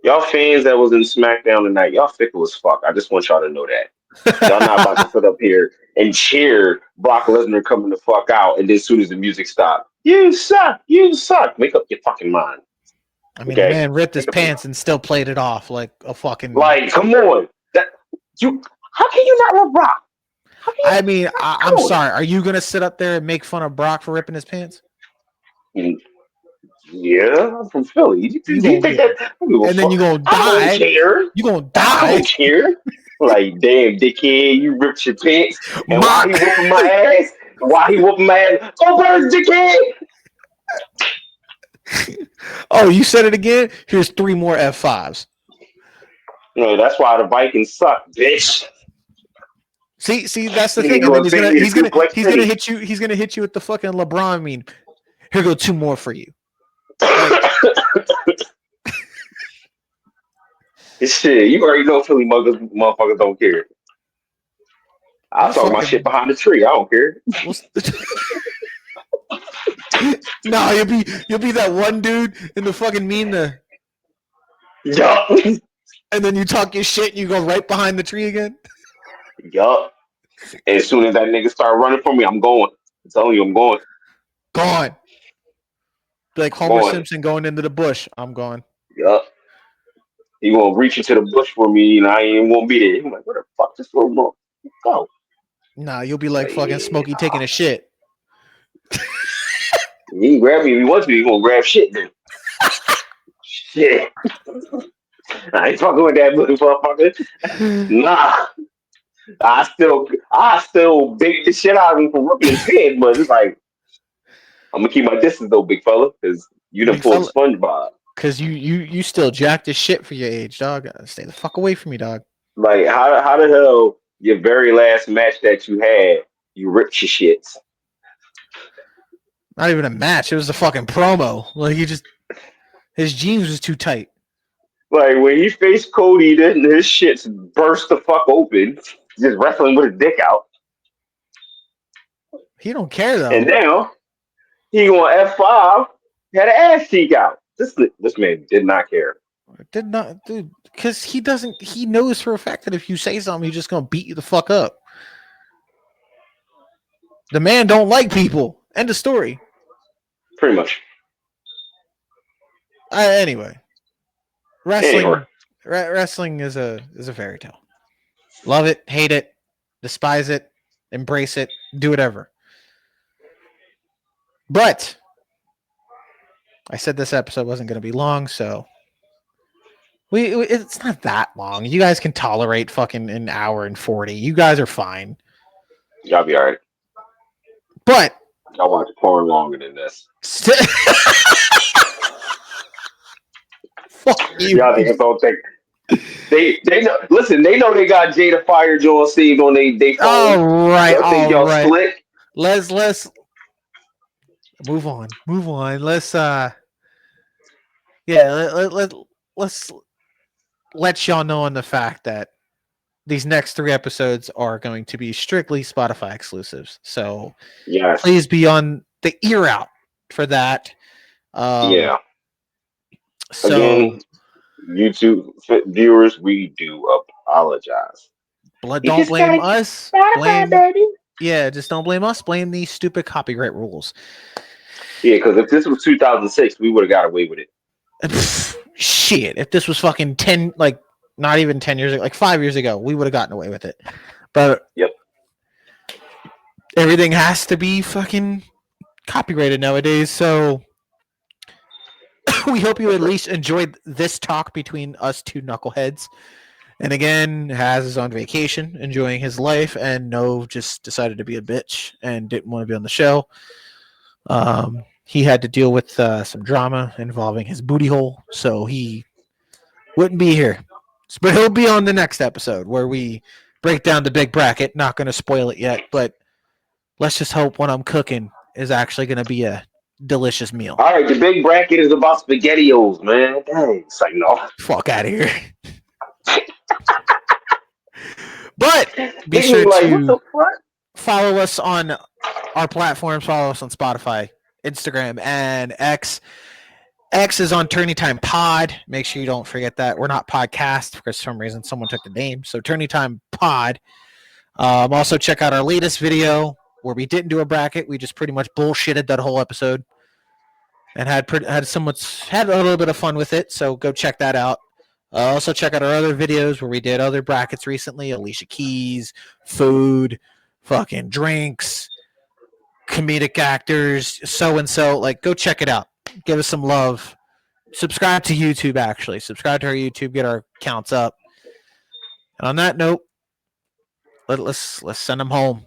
y'all fans that was in SmackDown tonight, y'all fickle as fuck. I just want y'all to know that. Y'all not about to sit up here and cheer Brock Lesnar coming the fuck out, and then as soon as the music stops, you suck, you suck. Make up your fucking mind. I mean, the Okay, man ripped his make up your pants and still played it off like a fucking. Like, come on. That you how can you not love Brock? How can I mean, I'm on. sorry. Are you gonna sit up there and make fun of Brock for ripping his pants? Yeah, I'm from Philly. Do You you gonna think get, that I don't give a and then you fuck. gonna I don't die. care. You gonna I die. don't care. Like, damn, dickhead, you ripped your pants. And Ma- why he whooping my ass? Why he whooping my ass? Go birds, dickhead! Oh, you said it again? Here's 3 more F5s. No, that's why the Vikings suck, bitch. See, that's the You thing. ain't And then gonna take me to he's gonna hit you. He's gonna hit you with the fucking LeBron meme. Here go 2 more for you. Like, Shit, you already know Philly motherfuckers don't care. I'll talk my shit behind the tree. I don't care. No, you'll be that one dude in the fucking meme Yup. and then you talk your shit and you go right behind the tree again. Yup. And as soon as that nigga start running for me, I'm going. I'm telling you, I'm going. Gone. Like Homer Going. Simpson going into the bush. I'm gone. Yup. He gonna reach into the bush for me, and I ain't won't be there. I'm like, where the fuck this little boy? Go. Nah, you'll be like fucking Smokey taking a shit. He can grab me if he wants to. He gonna grab shit then. Shit. I ain't fucking with that motherfucker. Nah. I still bait the shit out of him from ripping his head, but it's like I'm gonna keep my distance though, big fella, because you done Big pulled fella. SpongeBob. Cause you still jacked as shit for your age, dog. Stay the fuck away from me, dog. Like how the hell your very last match that you had, you ripped your shits. Not even a match. It was a fucking promo. Like his jeans was too tight. Like when he faced Cody, then his shits burst the fuck open, just wrestling with his dick out. He don't care though. And now he going F5, had an ass cheek out. This man did not care. Did not, dude. Because he doesn't. He knows for a fact that if you say something, he's just gonna beat you the fuck up. The man don't like people. End of story. Pretty much. Anyway, wrestling. Anyway. Wrestling is a fairy tale. Love it, hate it, despise it, embrace it, do whatever. But I said this episode wasn't going to be long, so it's not that long. You guys can tolerate fucking an hour and 40. You guys are fine. Y'all be all right. But Y'all watch porn longer than this. Fuck you. Y'all niggas don't think. They know. Listen, they know they got Jada Fire Joel saved on they phone. All right, y'all think y'all slick? Let's move on. Let's let's let y'all know on the fact that these next 3 episodes are going to be strictly Spotify exclusives. So yes, please be on the ear out for that. Yeah. So again, YouTube viewers, we do apologize. don't blame us. Just don't blame us. Blame these stupid copyright rules. Yeah, because if this was 2006, we would have got away with it. Shit, if this was fucking 10, like not even 10 years ago, like 5 years ago, we would have gotten away with it. But yep, everything has to be fucking copyrighted nowadays. So we hope you at least enjoyed this talk between us 2 knuckleheads. And again, Haz is on vacation, enjoying his life, and No just decided to be a bitch and didn't want to be on the show. He had to deal with some drama involving his booty hole, so he wouldn't be here. But he'll be on the next episode where we break down the big bracket. Not going to spoil it yet, but let's just hope what I'm cooking is actually going to be a delicious meal. All right, the big bracket is about SpaghettiOs, man. Dang, it's like, no. Fuck out of here. But be sure to follow us on our platforms. Follow us on Spotify, Instagram, and X. X is on TourneyTimePod. Make sure you don't forget that. We're not podcast because for some reason someone took the name. So TourneyTimePod. Also check out our latest video where we didn't do a bracket. We just pretty much bullshitted that whole episode and had a little bit of fun with it. So go check that out. Also check out our other videos where we did other brackets recently. Alicia Keys, food, fucking drinks, comedic actors, so-and-so. Like, go check it out. Give us some love. Subscribe to YouTube, actually. Subscribe to our YouTube. Get our counts up. And on that note, let's send them home.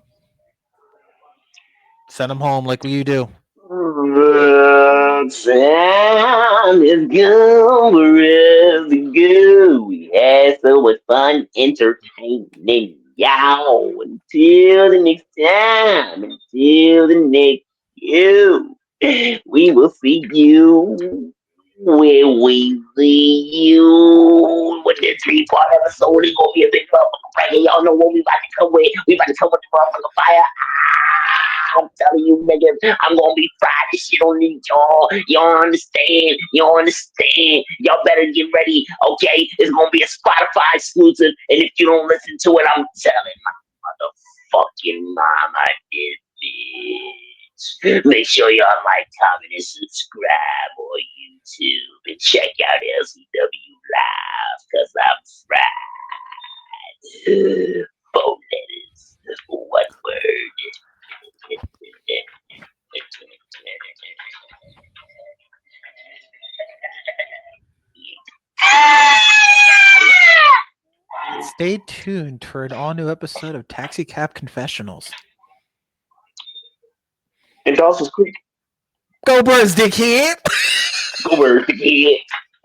Send them home like you do. The time is gone forever ago. We had so much fun entertaining y'all. Until the next time, until the next you, we will see you where we see you. With the 3-part episode, it's gonna be a big motherfucker bracket. Y'all know what we about to come with. We about to come with the motherfucker fire. I'm telling you, niggas, I'm gonna be fried this shit on these, y'all. Y'all understand? Y'all understand? Y'all better get ready, okay? It's gonna be a Spotify exclusive, and if you don't listen to it, I'm telling my motherfucking mama this bitch. Make sure y'all like, comment, and subscribe on YouTube, and check out LCW Live, cause I'm fried. 4 letters, 1 word. Stay tuned for an all-new episode of Taxi Cab Confessionals. And Dawson's Creek. Go Birds, dickhead! Go Birds, dickhead.